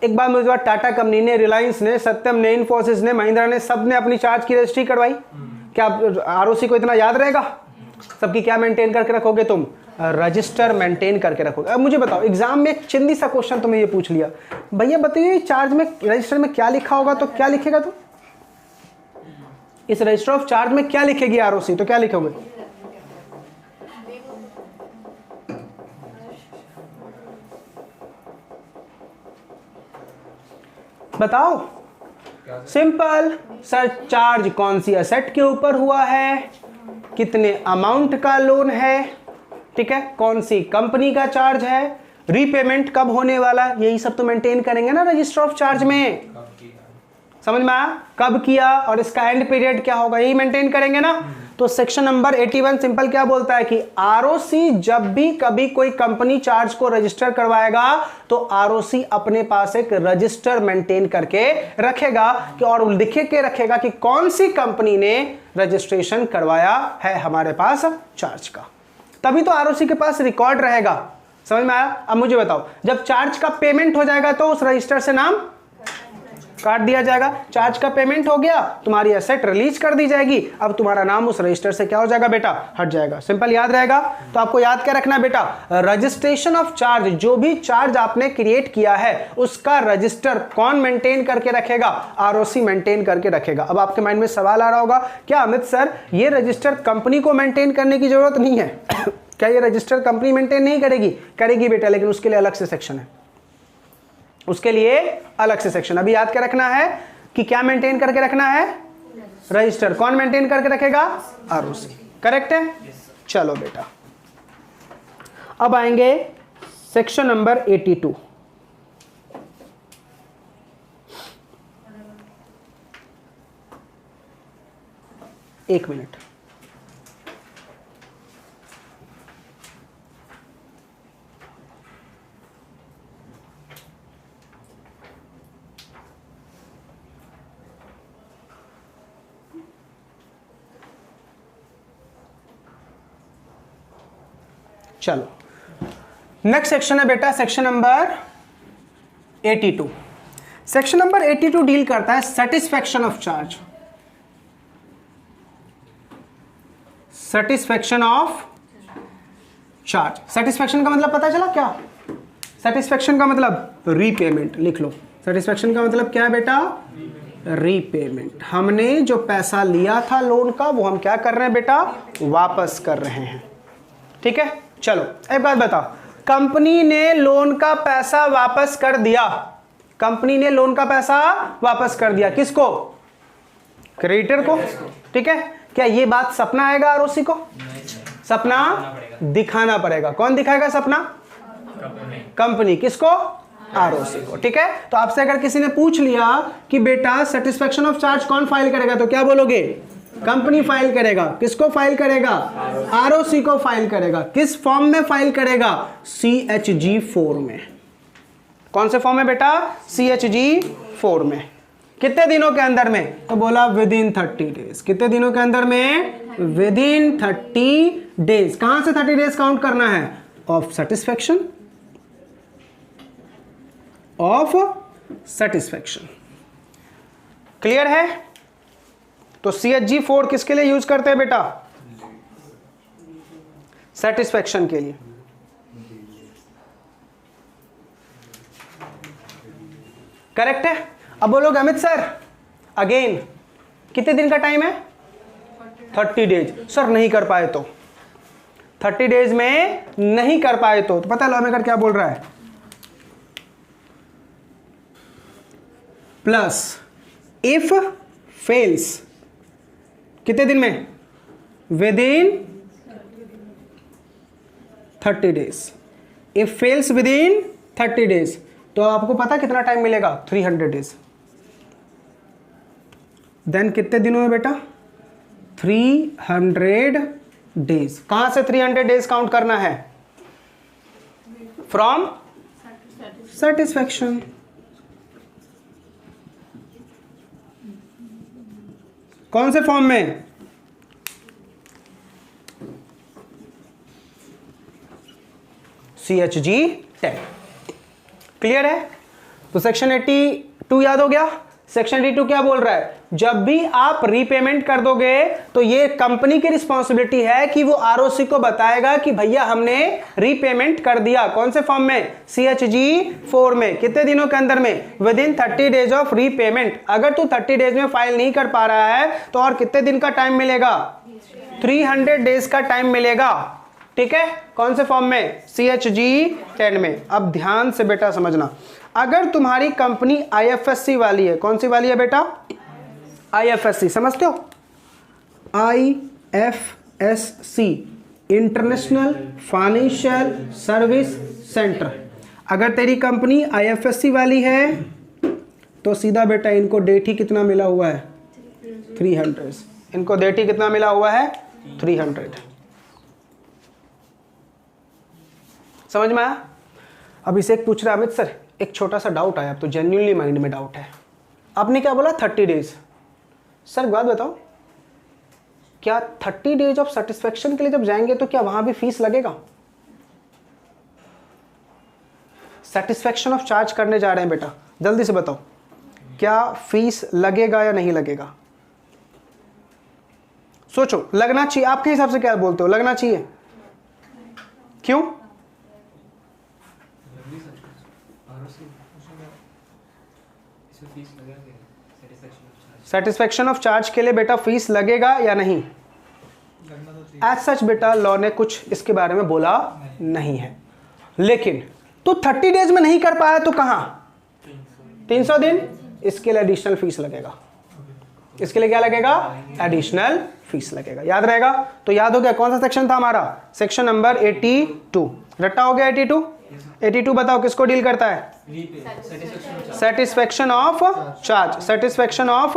एक बात मुझे बताओ, टाटा कंपनी ने, रिलायंस ने, सत्यम ने, इन्फोसिस ने, महिंद्रा ने, सब ने अपनी चार्ज की रजिस्ट्री करवाई। क्या आरओसी को इतना याद रहेगा? सबकी क्या मेंटेन करके रखोगे तुम? रजिस्टर मेंटेन करके रखोगे। अब मुझे बताओ, एग्जाम में एक चिंदी सा क्वेश्चन तुम्हें ये पूछ लिया, भैया बताइए चार्ज में, रजिस्टर में क्या लिखा होगा, तो क्या लिखेगा तुम? इस रजिस्टर ऑफ चार्ज में क्या लिखेगी आरओसी, तो क्या लिखोगे? बताओ, सिंपल सर, चार्ज कौन सी एसेट के ऊपर हुआ है, कितने अमाउंट का लोन है, ठीक है, कौन सी कंपनी का चार्ज है, रीपेमेंट कब होने वाला, यही सब तो मेंटेन करेंगे ना रजिस्टर ऑफ चार्ज में। समझ में आया, कब किया और इसका एंड पीरियड क्या होगा, यही मेंटेन करेंगे ना। तो सेक्शन नंबर 81 सिंपल क्या बोलता है कि आरओसी जब भी कभी कोई कंपनी चार्ज को रजिस्टर करवाएगा तो आरओसी अपने पास एक रजिस्टर मेंटेन करके रखेगा कि और लिखे के रखेगा कि कौन सी कंपनी ने रजिस्ट्रेशन करवाया है हमारे पास चार्ज का, तभी तो आरओसी के पास रिकॉर्ड रहेगा। समझ में आया। अब मुझे बताओ, जब चार्ज का पेमेंट हो जाएगा तो उस रजिस्टर से नाम काट दिया जाएगा। चार्ज का पेमेंट हो गया, तुम्हारी एसेट रिलीज कर दी जाएगी, अब तुम्हारा नाम उस रजिस्टर से क्या हो जाएगा बेटा, हट जाएगा। सिंपल याद रहेगा। तो आपको याद क्या रखना है बेटा, रजिस्ट्रेशन ऑफ चार्ज, जो भी चार्ज आपने क्रिएट किया है उसका रजिस्टर कौन मेंटेन करके रखेगा, आरओसी मेंटेन करके रखेगा। अब आपके माइंड में सवाल आ रहा होगा, क्या अमित सर ये रजिस्टर कंपनी को मेंटेन करने की जरूरत नहीं है क्या ये रजिस्टर कंपनी मेंटेन नहीं करेगी? करेगी बेटा, लेकिन उसके लिए अलग से सेक्शन है, उसके लिए अलग से सेक्शन। अभी याद क्या रखना है कि क्या मेंटेन करके रखना है, रजिस्टर। कौन मेंटेन करके रखेगा, आरओसी। करेक्ट है। चलो बेटा, अब आएंगे सेक्शन नंबर 82। एक मिनट, चलो नेक्स्ट सेक्शन है बेटा section number 82। Section number 82 deal करता है satisfaction of charge. Satisfaction of charge, satisfaction का मतलब पता चला क्या? सेटिस्फैक्शन का मतलब रीपेमेंट, लिख लो। सेटिस्फैक्शन का मतलब क्या है बेटा, रीपेमेंट। हमने जो पैसा लिया था लोन का वो हम क्या कर रहे हैं बेटा, वापस कर रहे हैं। ठीक है। चलो एक बात बताओ, कंपनी ने लोन का पैसा वापस कर दिया, कंपनी ने लोन का पैसा वापस कर दिया, किसको, क्रेडिटर को। ठीक है। क्या ये बात सपना आएगा आरओसी को? सपना दिखाना पड़ेगा। कौन दिखाएगा सपना? कंपनी। किसको? आरओसी को। ठीक है। तो आपसे अगर किसी ने पूछ लिया कि बेटा सेटिस्फैक्शन ऑफ चार्ज कौन फाइल करेगा, तो क्या बोलोगे? कंपनी फाइल करेगा। किसको फाइल करेगा? आरओसी को फाइल करेगा। किस फॉर्म में फाइल करेगा? CHG-4 में। कौन से फॉर्म में बेटा? CHG-4 में। कितने दिनों के अंदर में? तो बोला विद इन 30 डेज। कितने दिनों के अंदर में? With in 30 days. कहां से 30 डेज काउंट करना है? Of satisfaction, of satisfaction. Clear है? तो CHG-4 किसके लिए यूज करते हैं बेटा? सेटिस्फैक्शन के लिए। करेक्ट है। अब बोलोगे अमित सर अगेन कितने दिन का टाइम है? 30 डेज। सर नहीं कर पाए तो? 30 डेज में नहीं कर पाए तो पता है लॉ मेकर क्या बोल रहा है? प्लस इफ फेल्स, कितने दिन में? With in 30 days. If fails with in 30 days, तो आपको पता कितना टाइम मिलेगा? 300 डेज। देन कितने दिनों में बेटा? 300 डेज। कहां से 300 डेज काउंट करना है? From satisfaction. कौन से फॉर्म में? CHG-10। क्लियर है? तो सेक्शन 82 याद हो गया। सेक्शन 82 क्या बोल रहा है? जब भी आप रीपेमेंट कर दोगे तो ये कंपनी की रिस्पॉन्सिबिलिटी है कि वो आरओसी को बताएगा कि भैया हमने रीपेमेंट कर दिया। कौन से फॉर्म में? CHG-4 में। कितने दिनों के अंदर में? With in 30 days of repayment. अगर तू 30 डेज में फाइल नहीं कर पा रहा है तो और कितने दिन का टाइम मिलेगा? 300 डेज का टाइम मिलेगा। ठीक है। कौन से फॉर्म में? CHG-10 में। अब ध्यान से बेटा समझना, अगर तुम्हारी कंपनी IFSC वाली है, कौन सी वाली है बेटा? IFSC, समझते हो? IFSC, international financial service centre. अगर तेरी कंपनी IFSC वाली है तो सीधा बेटा इनको डेट ही कितना मिला हुआ है? 300। इनको डेट ही कितना मिला हुआ है? 300। समझ में आया? अब इसे एक पूछ रहा है, अमित सर एक छोटा सा डाउट आया, अब तो जेन्युइनली माइंड में डाउट है। आपने क्या बोला 30 डेज? सर बात बताओ, क्या 30 डेज ऑफ सेटिस्फेक्शन के लिए जब जाएंगे तो क्या वहां भी फीस लगेगा? सेटिस्फेक्शन ऑफ चार्ज करने जा रहे हैं बेटा, जल्दी से बताओ, क्या फीस लगेगा या नहीं लगेगा? सोचो, लगना चाहिए। आपके हिसाब से क्या बोलते हो, लगना चाहिए? क्यों? सेटिस्फेक्शन ऑफ चार्ज के लिए बेटा फीस लगेगा या नहीं? एज सच बेटा लॉ ने कुछ इसके बारे में बोला नहीं है, लेकिन तो 30 डेज में नहीं कर पाया तो कहां? 300 दिन, इसके लिए एडिशनल फीस लगेगा। इसके लिए क्या लगेगा? एडिशनल फीस लगेगा। याद रहेगा? तो याद हो गया कौन सा सेक्शन था हमारा? Section number 82। रट्टा हो गया 82? 82 बताओ किसको डील करता है? Satisfaction of charge. Satisfaction of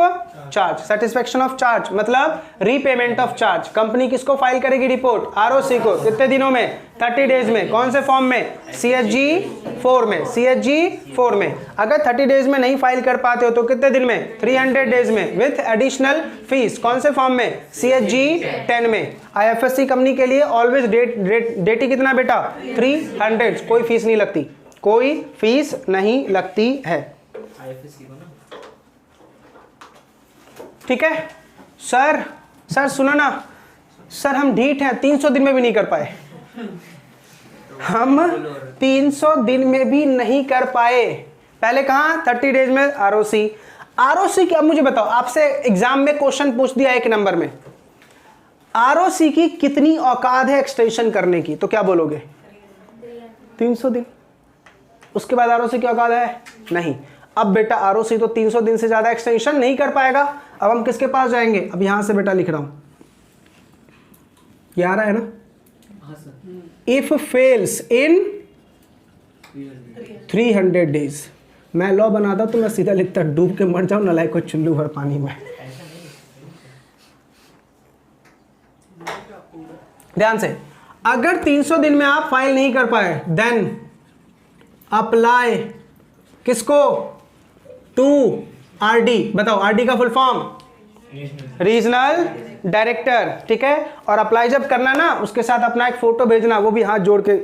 charge. Satisfaction of charge मतलब रीपेमेंट ऑफ चार्ज। कंपनी किसको फाइल करेगी रिपोर्ट? ROC को। कितने दिनों में? 30 डेज में। कौन से फॉर्म में? CHG 4 में। CHG 4 में। अगर 30 डेज में नहीं फाइल कर पाते हो तो कितने दिन में? 300 डेज में विथ एडिशनल फीस। कौन से फॉर्म में? CHG 10 में। IFSC कंपनी के लिए ऑलवेज डेट ही कितना बेटा? 300। कोई फीस नहीं लगती, कोई फीस नहीं लगती है। ठीक है सर? सर सुनो ना सर, हम ढीठ हैं, 300 दिन में भी नहीं कर पाए। हम 300 दिन में भी नहीं कर पाए। पहले कहां? 30 डेज में ROC। ROC क्या, मुझे बताओ, आपसे एग्जाम में क्वेश्चन पूछ दिया 1 नंबर में, ROC की कितनी औकात है एक्सटेंशन करने की, तो क्या बोलोगे? 300 दिन। उसके बाद ROC की औकात है? नहीं। अब बेटा ROC तो 300 दिन से ज्यादा एक्सटेंशन नहीं कर पाएगा। अब हम किसके पास जाएंगे? अब यहां से बेटा लिख रहा हूं, ये आ रहा है ना? If fails in 300 days. मैं लॉ बनाता तो मैं सीधा लिखता डूब के मर जाऊं नलायक को चुल्लू भर पानी में। ध्यान से, अगर 300 दिन में आप फाइल नहीं कर पाए देन अप्लाई किसको? To RD। बताओ RD का फुल फॉर्म? Regional director. ठीक है? और अप्लाई जब करना ना, उसके साथ अपना एक फोटो भेजना, वो भी हाथ जोड़ के।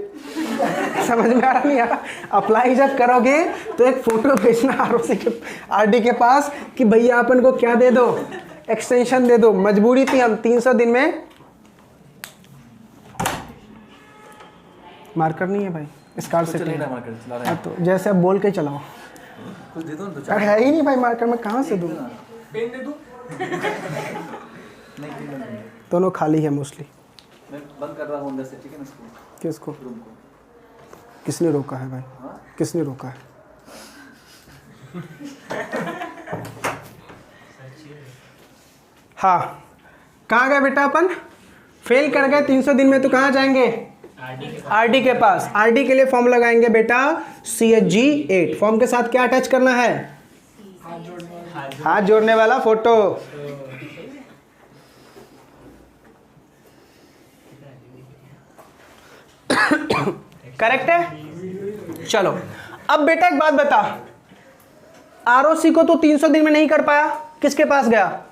समझ में आ रहा नहीं आ रहा? अप्लाई जब करोगे तो एक फोटो भेजना ROC के RD के पास कि भैया अपन को क्या दे दो? एक्सटेंशन दे दो। मजबूरी थी, हम 300 दिन में। मार्कर नहीं है भाई, स्कार से तो जैसे अब बोल के चलाओ। कुछ दे दो ना, अरे है ही नहीं भाई मार्कर, मैं कहाँ से दूँ? पेन दे दो। नहीं, दोनों खाली है मोस्टली। मैं बंद कर रहा हूँ अंदर से, ठीक है ना? इसको, किसको? रूम को। किसने रोका है भाई? हाँ? किसने रोका है? हाँ, कहाँ गए बेटा अपन? फेल कर गए 300 दिन में तो कहाँ जाएंगे? RD के पास। RD के लिए फॉर्म लगाएंगे बेटा CHG 8। फॉर्म के साथ क्या अटैच करना है? हाथ जोड़ने वाला फोटो। करेक्ट है? चलो अब बेटा एक बात बता, ROC को तो 300 दिन में नहीं कर पाया, किसके पास गया?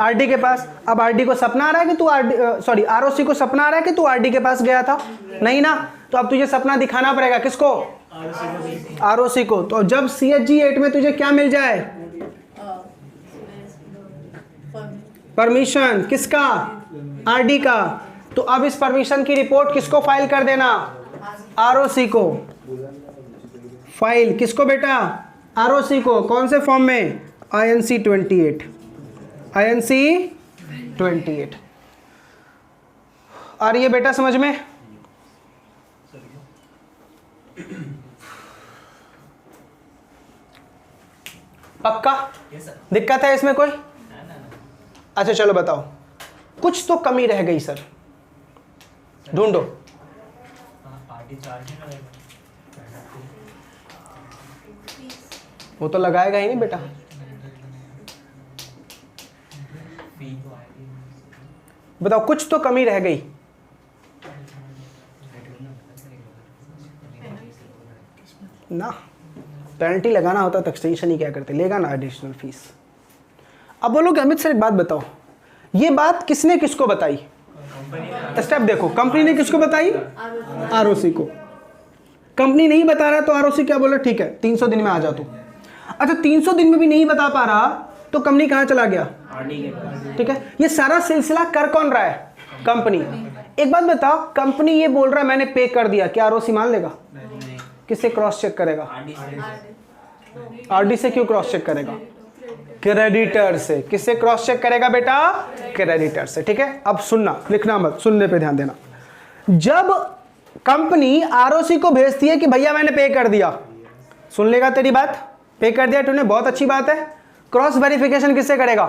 RD के पास। अब RD को सपना आ रहा है कि तू ROC को सपना आ रहा है कि तू RD के पास गया था? नहीं ना। तो अब तुझे सपना दिखाना पड़ेगा, किसको? ROC को। तो जब CHG 8 में तुझे क्या मिल जाए? परमिशन। किसका? RD का। तो अब इस परमिशन की रिपोर्ट किसको फाइल कर देना? ROC को। फाइल किसको बेटा? ROC को। कौन से फॉर्म में? INC 28। INC 28। और ये बेटा समझ में? पक्का? दिक्कत है इसमें कोई? अच्छा चलो बताओ, कुछ तो कमी रह गई सर, ढूंढो। वो तो लगाएगा ही नहीं बेटा। बताओ कुछ तो कमी रह गई। ना पेनल्टी लगाना होता तो एक्सटेंशन ही क्या करते, लेगा ना एडिशनल फीस। अब बोलोगे अमित सर एक बात बताओ, ये बात किसने किसको बताई? स्टेप देखो, कंपनी ने किसको बताई? आरओसी को। कंपनी नहीं बता रहा तो आरओसी क्या बोला? ठीक है 300 दिन में आ जा तू। अच्छा 300 दिन में भी नहीं बता पा रहा तो कंपनी कहां चला गया? ठीक है, ये सारा सिलसिला कर कौन रहा है? कंपनी। एक बात बताओ, कंपनी ये बोल रहा है मैंने पे कर दिया, क्या आरओसी मान लेगा? किससे क्रॉस चेक करेगा? आरडी से। क्यों क्रॉस चेक करेगा? क्रेडिटर से। किससे क्रॉस चेक करेगा बेटा? क्रेडिटर से। ठीक है, अब सुनना, लिखना मत, सुनने पे ध्यान देना। जब कंपनी आरओसी को भेजती है कि भैया मैंने पे कर दिया, सुन लेगा तेरी बात, पे कर दिया तूने, बहुत अच्छी बात है। क्रॉस वेरिफिकेशन किससे करेगा?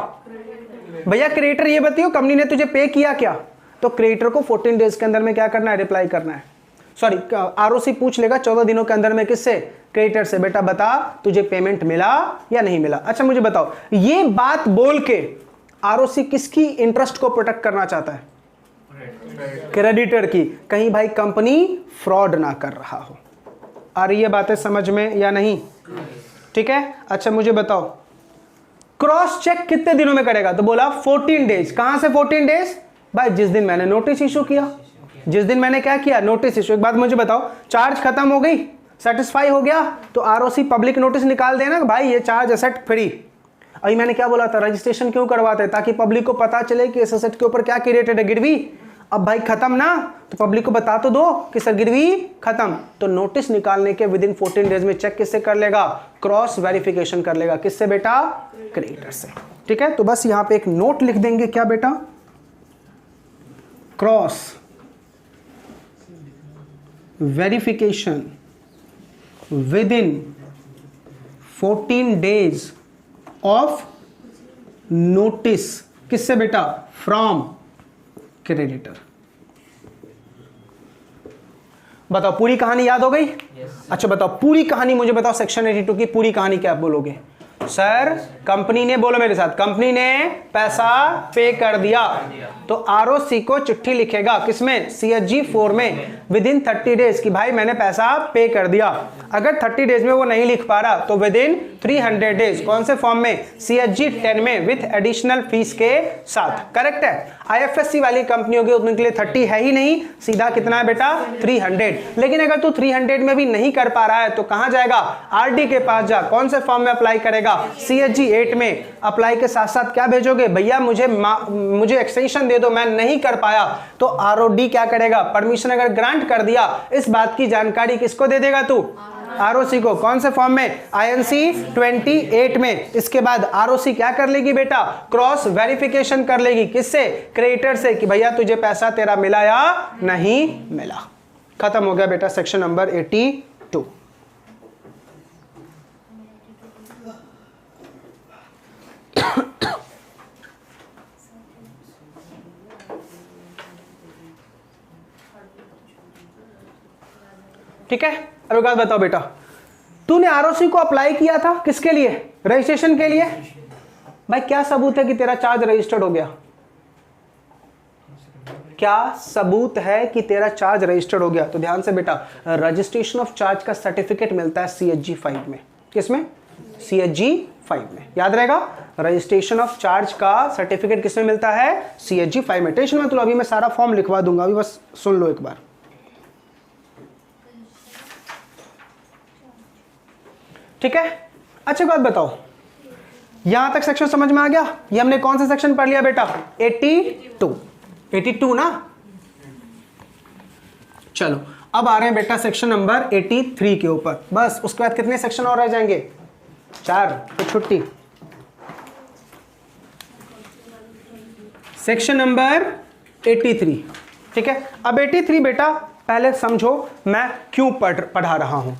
भैया क्रेडिटर ये बताइयो कंपनी ने तुझे पे किया क्या? तो क्रेडिटर को 14 डेज के अंदर में क्या करना है? रिप्लाई करना है। सॉरी, आरओसी पूछ लेगा 14 दिनों के अंदर में किससे? क्रेडिटर से। बेटा बता तुझे पेमेंट मिला या नहीं मिला। अच्छा मुझे बताओ, ये बात बोल के आरओसी किसकी इंटरेस्ट को प्रोटेक्ट करना चाहता है? क्रेडिटर की। कहीं भाई कंपनी फ्रॉड ना कर रहा हो। आ रही है बातें समझ में या नहीं? ठीक है, अच्छा मुझे बताओ, क्रॉस चेक कितने दिनों में करेगा? तो बोला 14 डेज। कहां से 14 डेज? भाई जिस दिन मैंने नोटिस इशू किया, जिस दिन मैंने क्या किया? Notice issue. एक बात मुझे बताओ, चार्ज खत्म हो गई, सेटिस्फाई हो गया, तो आरओसी पब्लिक नोटिस निकाल देना भाई ये चार्ज एसेट फ्री। अभी मैंने क्या बोला था, रजिस्ट्रेशन क्यों करवाते? ताकि पब्लिक को पता चले कि इस एसेट के ऊपर क्या क्रिएटेड है, गिरवी। अब भाई खत्म ना, तो पब्लिक को बता तो दो कि सर गिरवी खत्म। तो नोटिस निकालने के विद इन 14 डेज में चेक किससे कर लेगा? क्रॉस वेरिफिकेशन कर लेगा। किससे बेटा? क्रेडिटर से। ठीक है, तो बस यहां पे एक नोट लिख देंगे, क्या बेटा? Cross verification with in 14 days of notice. किससे बेटा? From creditor. बताओ पूरी कहानी याद हो गई? अच्छा बताओ पूरी कहानी मुझे बताओ, सेक्शन 82 की पूरी कहानी क्या आप बोलोगे? सर कंपनी ने, बोलो मेरे साथ, कंपनी ने पैसा पे कर दिया तो आरओसी को चिट्ठी लिखेगा किसमें? सीएचजी 4 में विद इन 30 डेज कि भाई मैंने पैसा पे कर दिया। अगर 30 डेज में वो नहीं लिख पा रहा तो विद इन 300 डेज। कौन से फॉर्म में? सीएचजी 10 में विथ एडिशनल फीस के साथ। करेक्ट है। आईएफएससी वाली कंपनी होगी उनके लिए 30 है ही नहीं, सीधा कितना है बेटा? 300। लेकिन अगर तू 300 में भी नहीं कर पा रहा है तो कहां जाएगा? आरडी के पास जा। कौन से फॉर्म में अप्लाई करेगा? सीएचजी 8 में। अप्लाई के साथ साथ क्या भेजोगे? भैया मुझे एक्सटेंशन दे दो, मैं नहीं कर पाया। तो आरओडी क्या करेगा? परमिशन अगर ग्रांट कर दिया, इस बात की जानकारी किसको दे देगा तू? आरओसी को। कौन से फॉर्म में? आईएनसी 28 में। इसके बाद आरओसी क्या कर लेगी बेटा? क्रॉस वेरिफिकेशन कर लेगी। किससे? क्रेडिटर से कि भैया तुझे पैसा तेरा मिला या नहीं मिला। खत्म हो गया बेटा सेक्शन नंबर 82। ठीक है, अब एक बात बताओ बेटा, तूने आरओसी को अप्लाई किया था किसके लिए? रजिस्ट्रेशन के लिए। भाई क्या सबूत है कि तेरा चार्ज रजिस्टर्ड हो गया? क्या सबूत है कि तेरा चार्ज रजिस्टर्ड हो गया? तो ध्यान से बेटा, रजिस्ट्रेशन ऑफ चार्ज का सर्टिफिकेट मिलता है सीएचजी 5 में। किसमें? सीएचजी 5 में। याद रहेगा, रजिस्ट्रेशन ऑफ चार्ज का सर्टिफिकेट किसमें मिलता है? सीएचजी 5 में। टेंशन मत लो, अभी मैं सारा फॉर्म लिखवा दूंगा, अभी बस सुन लो एक बार। ठीक है, अच्छा बात बताओ, यहां तक सेक्शन समझ में आ गया? ये हमने कौन सा सेक्शन पढ़ लिया बेटा? 82 ना। चलो अब आ रहे हैं बेटा सेक्शन नंबर 83 के ऊपर। बस उसके बाद कितने सेक्शन और रह जाएंगे? 4, तो छुट्टी। Section number 83। ठीक है, अब 83 बेटा पहले समझो मैं क्यों पढ़ा रहा हूं।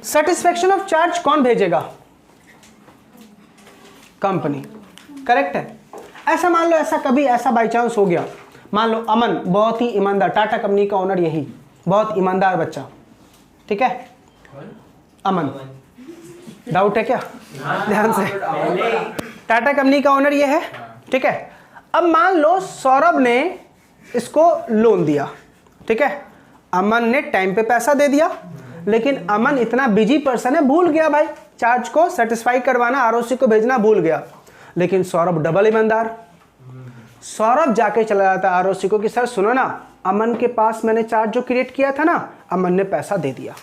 सेटिस्फेक्शन ऑफ चार्ज कौन भेजेगा? कंपनी। करेक्ट है। ऐसा मान लो, ऐसा कभी ऐसा बाई चांस हो गया, मान लो अमन बहुत ही ईमानदार, टाटा कंपनी का ओनर यही, बहुत ईमानदार बच्चा, ठीक है, अमन, डाउट है क्या? ध्यान से, टाटा कंपनी का ओनर ये है, ठीक है। अब मान लो सौरभ ने इसको लोन दिया, ठीक है, अमन ने टाइम पे पैसा दे दिया, लेकिन अमन इतना बिजी पर्सन है, भूल गया भाई चार्ज को सेटिस्फाई करवाना, आरओसी को भेजना भूल गया। लेकिन सौरभ डबल ईमानदार, सौरभ जाके चला जाता है आरओसी को कि सर सुनो ना, अमन के पास मैंने चार्ज जो क्रिएट किया था ना, अमन ने पैसा दे दिया।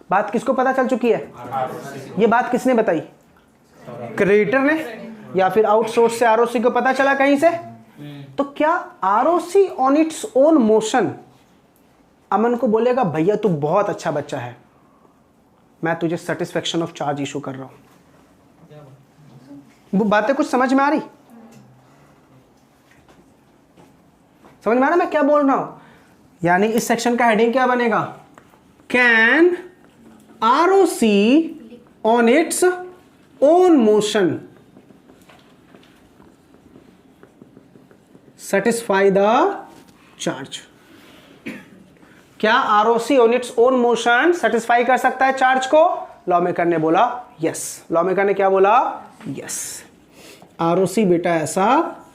बात किसको पता चल चुकी है? ये बात किसने बताई? क्रेडिटर ने, या फिर आउटसोर्स से आरओसी को पता चला कहीं से? तो क्या ROC on its own motion Aman को बोलेगा भैया तू बहुत अच्छा बच्चा है, मैं तुझे सेटिस्फेक्शन ऑफ चार्ज इशू कर रहा हूं? वो बातें कुछ समझ में आ रही? समझ में आ रहा मैं क्या बोल रहा हूं? यानी इस सेक्शन का हेडिंग क्या बनेगा? Can ROC on its own motion satisfy the charge. क्या ROC on its own motion satisfy कर सकता है चार्ज को? लॉ मेकर ने बोला यस। लॉ मेकर ने क्या बोला? यस, आरओसी बेटा ऐसा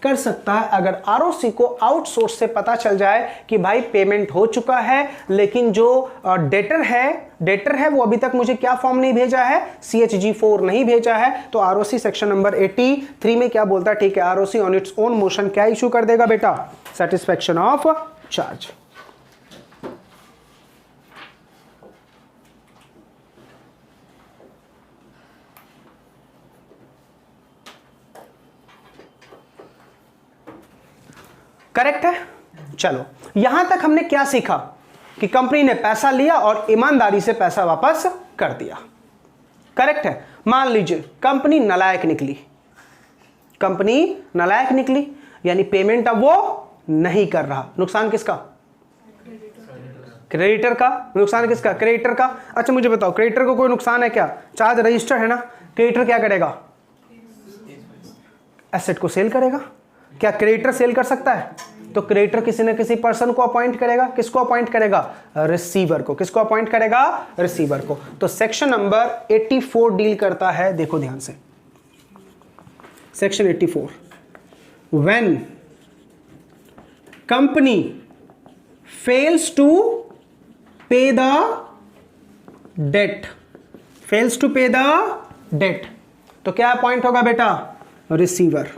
कर सकता है अगर आरओसी को आउटसोर्स से पता चल जाए कि भाई पेमेंट हो चुका है, लेकिन जो डेटर है वो अभी तक मुझे क्या फॉर्म नहीं भेजा है, CHG4 नहीं भेजा है। तो आरओसी सेक्शन नंबर 83 में क्या बोलता है? ठीक है, ROC on its own motion क्या इशू कर देगा बेटा? Satisfaction of charge. करेक्ट है। चलो यहां तक हमने क्या सीखा कि कंपनी ने पैसा लिया और ईमानदारी से पैसा वापस कर दिया। करेक्ट है। मान लीजिए कंपनी नालायक निकली, कंपनी नालायक निकली, यानी पेमेंट अब वो नहीं कर रहा। नुकसान किसका? क्रेडिटर का। नुकसान किसका? क्रेडिटर का। अच्छा मुझे बताओ, क्रेडिटर को कोई नुकसान है क्या? चार्ज रजिस्टर है ना, क्रेडिटर क्या करेगा? एसेट को सेल करेगा। क्या क्रेडिटर सेल कर सकता है? तो क्रेडिटर किसी न किसी पर्सन को अपॉइंट करेगा। किसको अपॉइंट करेगा? रिसीवर को। किसको अपॉइंट करेगा? रिसीवर को। तो सेक्शन नंबर 84 डील करता है, देखो ध्यान से, section 84, when company fails to pay the debt, fails to pay the debt, तो क्या अपॉइंट होगा बेटा? रिसीवर।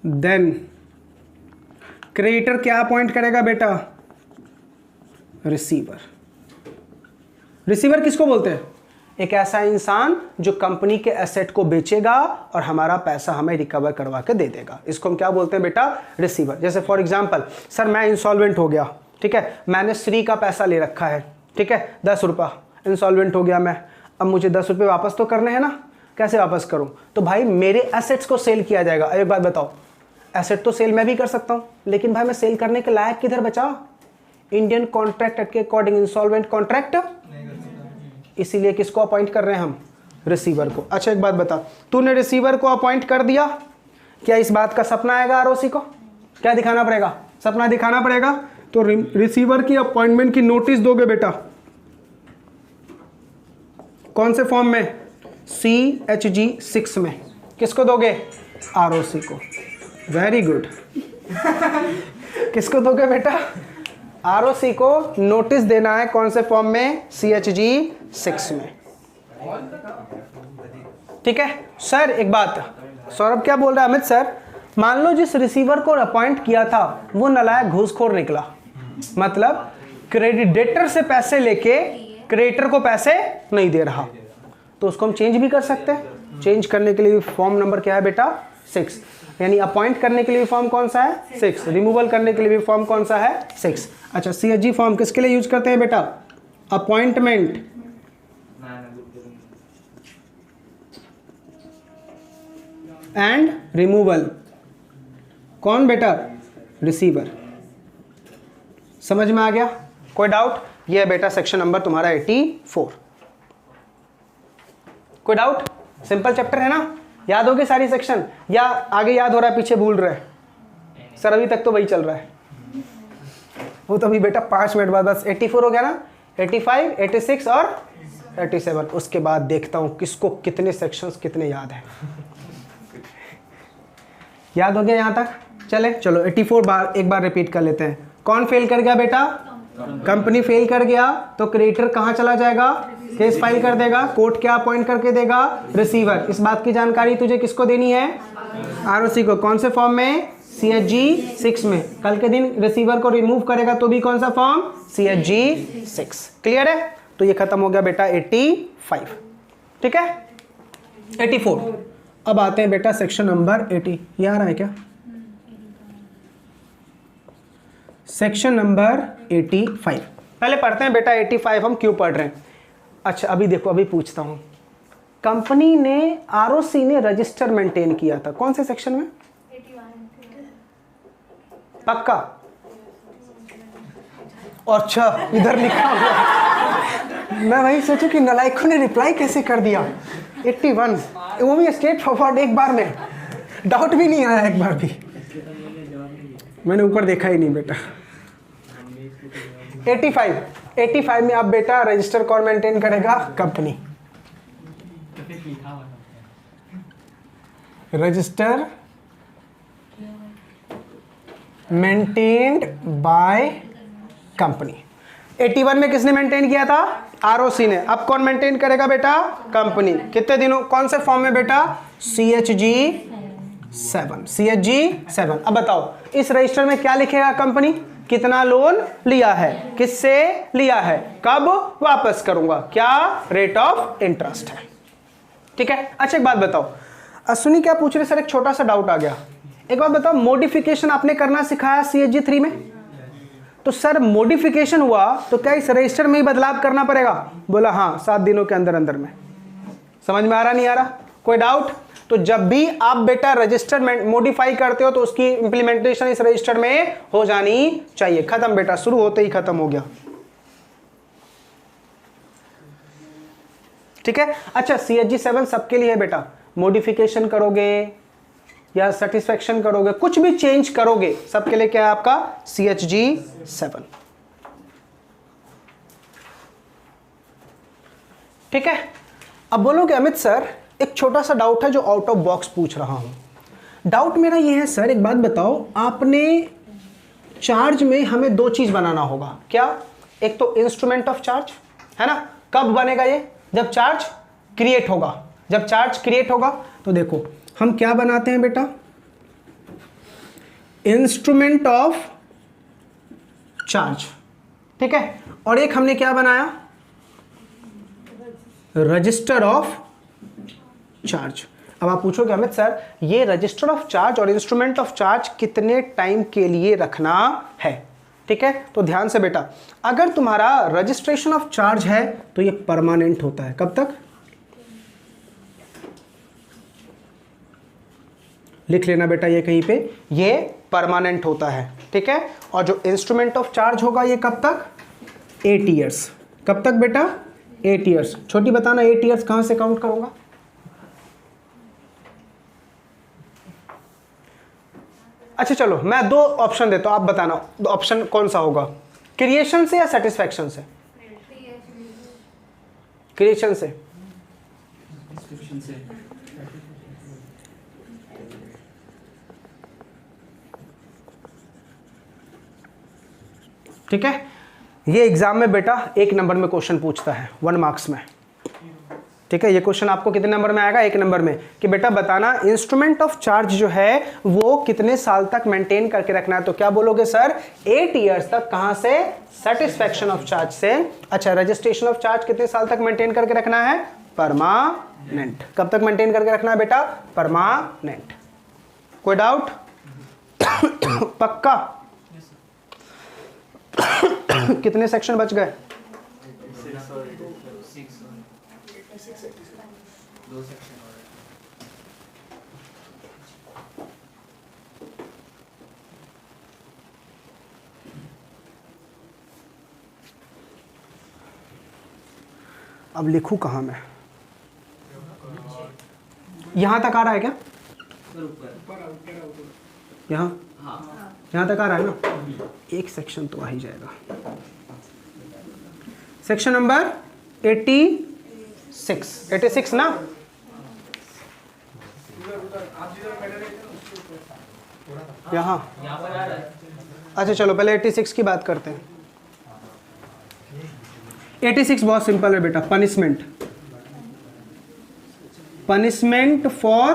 देन क्रेडिटर क्या अपॉइंट करेगा बेटा? रिसीवर। रिसीवर किसको बोलते हैं? एक ऐसा इंसान जो कंपनी के एसेट को बेचेगा और हमारा पैसा हमें रिकवर करवा के दे देगा। इसको हम क्या बोलते हैं बेटा? रिसीवर। जैसे फॉर एग्जांपल, सर मैं इंसॉल्वेंट हो गया, ठीक है, मैंने श्री का पैसा ले रखा है, ठीक है, 10 रुपया, इंसॉल्वेंट हो गया मैं, अब मुझे 10 रुपये वापस तो करने हैं ना, कैसे वापस करूं? तो भाई मेरे एसेट्स को सेल किया जाएगा। अब एक बात बताओ, एसेट तो सेल मैं भी कर सकता हूं, लेकिन भाई मैं सेल करने के लायक किधर बचा? इंडियन कॉन्ट्रैक्ट एक्ट के अकॉर्डिंग इंसॉल्वेंट कॉन्ट्रैक्ट, इसीलिए किसको अपॉइंट कर रहे हैं हम? रिसीवर को। अच्छा एक बात बता, तूने रिसीवर को अपॉइंट कर दिया, क्या इस बात का सपना आएगा आरओसी को? क्या दिखाना पड़ेगा? सपना दिखाना पड़ेगा। तो रिसीवर की अपॉइंटमेंट की नोटिस दोगे बेटा, कौन से फॉर्म में? CHG6 में। किसको दोगे? आरओसी को। Very good. किसको दोगे बेटा? आरओसी को नोटिस देना है, कौन से फॉर्म में? CHG6 में। ठीक है सर। एक बात, सौरभ क्या बोल रहा है? अमित सर, मान लो जिस रिसीवर को अपॉइंट किया था वो नालायक घूसखोर निकला, मतलब क्रेडिटर से पैसे लेके क्रेडिटर को पैसे नहीं दे रहा, तो उसको हम चेंज भी कर सकते हैं। चेंज करने के लिए फॉर्म नंबर क्या है बेटा? 6। यानी अपॉइंट करने के लिए फॉर्म कौन सा है? 6। रिमूवल करने के लिए भी फॉर्म कौन सा है? 6। अच्छा CHG फॉर्म किसके लिए यूज करते हैं बेटा? Appointment and removal. कौन बेटा? रिसीवर। समझ में आ गया? कोई डाउट? ये है बेटा सेक्शन नंबर तुम्हारा 84। कोई डाउट? सिंपल चैप्टर है ना, याद हो गए सारी सेक्शन, या आगे याद हो रहा है पीछे भूल रहे हैं? सर अभी तक तो वही चल रहा है, वो तो अभी बेटा 5 मिनट बाद बस 84 हो गया ना, 85, 86 और 87, उसके बाद देखता हूँ किसको कितने सेक्शंस कितने याद हैं। याद हो गया यहाँ तक? चले चलो 84 बार एक बार रिपीट कर लेते हैं। कौन फेल कर गया बेटा? कंपनी फेल कर गया तो क्रेडिटर कहाँ चला जाएगा? केस फाइल कर देगा। कोर्ट क्या अपॉइंट करके देगा? रिसीवर। इस बात की जानकारी तुझे किसको देनी है? आरओसी को। कौन से फॉर्म में? CHG 6 में। कल के दिन रिसीवर को रिमूव करेगा तो भी कौन सा फॉर्म? CHG 6। क्लियर है? तो ये खत्म हो गया बेटा 85। ठीक है, 84। अब आते हैं बेटा सेक्शन नंबर 80। ये आ रहा है क्या? सेक्शन नंबर 85 पहले पढ़ते हैं बेटा। 85 हम क्यों पढ़ रहे हैं? अच्छा अभी देखो, अभी पूछता हूं, कंपनी ने आरओसी ने रजिस्टर मेंटेन किया था कौन से सेक्शन में? 81। पक्का? अच्छा इधर लिखा हुआ, मैं वही सोचूं कि नलायकों ने रिप्लाई कैसे कर दिया। 81, वो भी स्ट्रेट फॉरवर्ड, एक बार में डाउट भी नहीं आया एक बार भी, मैंने ऊपर देखा ही नहीं बेटा। 85 में अब बेटा रजिस्टर कौन मेंटेन करेगा? Company. Register maintained by company. 81 में किसने मेंटेन किया था? आरओसी ने। अब कौन मेंटेन करेगा बेटा? कंपनी। कितने दिनों? कौन से फॉर्म में बेटा? CHG 7। CHG 7। अब बताओ इस रजिस्टर में क्या लिखेगा? कंपनी कितना लोन लिया है, किससे लिया है, कब वापस करूंगा, क्या रेट ऑफ इंटरेस्ट है। ठीक है। अच्छा एक बात बताओ, अश्विनी क्या पूछ रहे सर? एक छोटा सा डाउट आ गया। एक बात बताओ, मॉडिफिकेशन आपने करना सिखाया CHG 3 में, तो सर मॉडिफिकेशन हुआ तो क्या इस रजिस्टर में ही बदलाव करना पड़ेगा? बोला हाँ, 7 दिनों के अंदर अंदर में। समझ में आ रहा नहीं आ रहा? कोई डाउट? तो जब भी आप बेटा रजिस्टर मॉडिफाई करते हो तो उसकी इंप्लीमेंटेशन इस रजिस्टर में हो जानी चाहिए। खत्म बेटा, शुरू होते ही खत्म हो गया। ठीक है। अच्छा CHG 7 सबके लिए है बेटा। मॉडिफिकेशन करोगे या सेटिस्फेक्शन करोगे, कुछ भी चेंज करोगे, सबके लिए क्या है आपका? CHG 7। ठीक है। अब बोलोगे अमित सर एक छोटा सा डाउट है जो आउट ऑफ बॉक्स पूछ रहा हूं। डाउट मेरा ये है सर, एक बात बताओ, आपने चार्ज में हमें 2 चीज बनाना होगा। क्या? एक तो इंस्ट्रूमेंट ऑफ चार्ज है ना। कब बनेगा ये? जब चार्ज क्रिएट होगा। जब चार्ज क्रिएट होगा तो देखो हम क्या बनाते हैं बेटा? Instrument of charge. ठीक है। और एक हमने क्या बनाया? Register of charge. अब आप पूछोगे अमित सर ये रजिस्टर ऑफ चार्ज और इंस्ट्रूमेंट ऑफ चार्ज कितने टाइम के लिए रखना है? ठीक है, तो ध्यान से बेटा, अगर तुम्हारा रजिस्ट्रेशन ऑफ चार्ज है तो ये परमानेंट होता है। कब तक? लिख लेना बेटा ये कहीं पे, ये परमानेंट होता है। ठीक है। और जो इंस्ट्रूमेंट ऑफ चार्ज होगा ये कब तक? 8 ईयर्स। कब तक बेटा? 8 ईयर्स। छोटी बताना 8 ईयर्स कहां से काउंट करूंगा? अच्छा चलो मैं 2 ऑप्शन देता हूं, आप बताना ऑप्शन कौन सा होगा, क्रिएशन से या सेटिस्फैक्शन से? क्रिएशन से। ठीक है। ये एग्जाम में बेटा 1 नंबर में क्वेश्चन पूछता है, 1 मार्क्स में। ठीक है। ये क्वेश्चन आपको कितने नंबर में आएगा? 1 नंबर में, कि बेटा बताना इंस्ट्रूमेंट ऑफ चार्ज जो है वो कितने साल तक मेंटेन करके रखना है। तो क्या बोलोगे सर? 8 ईयर्स तक। कहां से? सेटिस्फैक्शन ऑफ चार्ज से। अच्छा रजिस्ट्रेशन ऑफ चार्ज कितने साल तक मेंटेन करके रखना है? परमानेंट। कब तक मेंटेन करके रखना है बेटा? परमानेंट। कोई डाउट? पक्का? कितने सेक्शन बच गए? 2 सेक्शन और अब लिखूं कहां मैं? यहां तक आ रहा है क्या? यहाँ यहाँ तक आ रहा है ना? एक सेक्शन तो आ ही जाएगा। सेक्शन नंबर 86 ना? यहाँ अच्छा चलो पहले 86 की बात करते हैं। 86 बहुत सिंपल है बेटा। Punishment for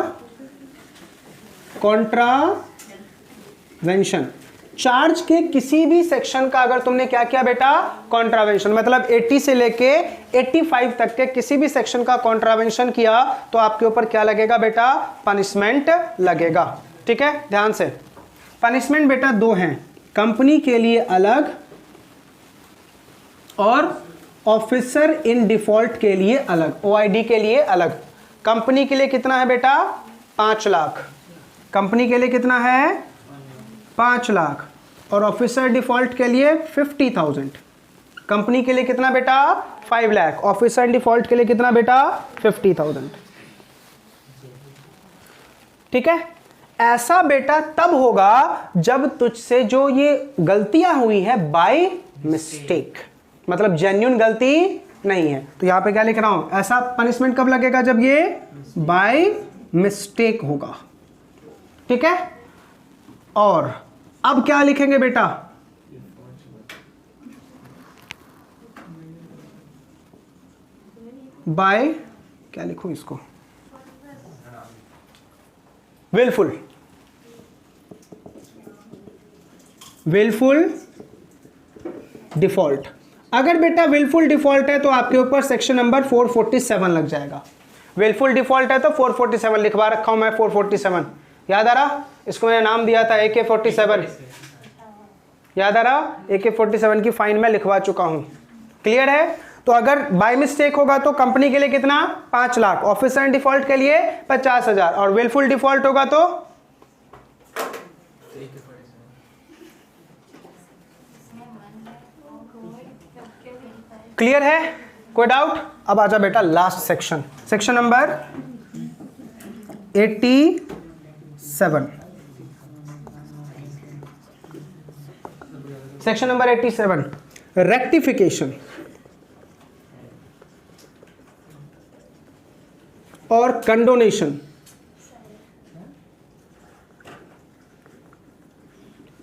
contravention. चार्ज के किसी भी सेक्शन का अगर तुमने क्या किया बेटा? कॉन्ट्रावेंशन, मतलब 80 से लेके 85 तक के किसी भी सेक्शन का कॉन्ट्रावेंशन किया तो आपके ऊपर क्या लगेगा बेटा? पनिशमेंट लगेगा। ठीक है, ध्यान से। पनिशमेंट बेटा दो हैं, कंपनी के लिए अलग और ऑफिसर इन डिफॉल्ट के लिए अलग, OID के लिए अलग। कंपनी के लिए कितना है बेटा? 5 लाख। कंपनी के लिए कितना है? 5 लाख। और ऑफिसर डिफॉल्ट के लिए 50,000। कंपनी के लिए कितना बेटा? 5 लाख। ऑफिसर डिफॉल्ट के लिए कितना बेटा? 50,000। ठीक है, ऐसा बेटा तब होगा जब तुझसे जो ये गलतियां हुई है बाय मिस्टेक, मतलब जेन्युइन गलती नहीं है। तो यहां पे क्या लिख रहा हूं? ऐसा पनिशमेंट कब लगेगा? जब ये बाय मिस्टेक होगा। ठीक है, और अब क्या लिखेंगे बेटा? बाय, क्या लिखूं इसको? Wilful default. अगर बेटा विलफुल डिफॉल्ट है तो आपके ऊपर सेक्शन नंबर 447 लग जाएगा। विलफुल डिफॉल्ट है तो 447 लिखवा रखा हूं मैं। 447 याद आ रहा? इसको मैंने नाम दिया था AK-47। याद आ रहा? AK-47 की फाइन में लिखवा चुका हूं। क्लियर है? तो अगर बाय मिस्टेक होगा तो कंपनी के लिए कितना? 5 लाख। ऑफिसर डिफॉल्ट के लिए 50,000। और विलफुल डिफॉल्ट होगा तो क्लियर है? कोई डाउट? अब आजा बेटा last section, section number 87। Section number 87, rectification और कंडोनेशन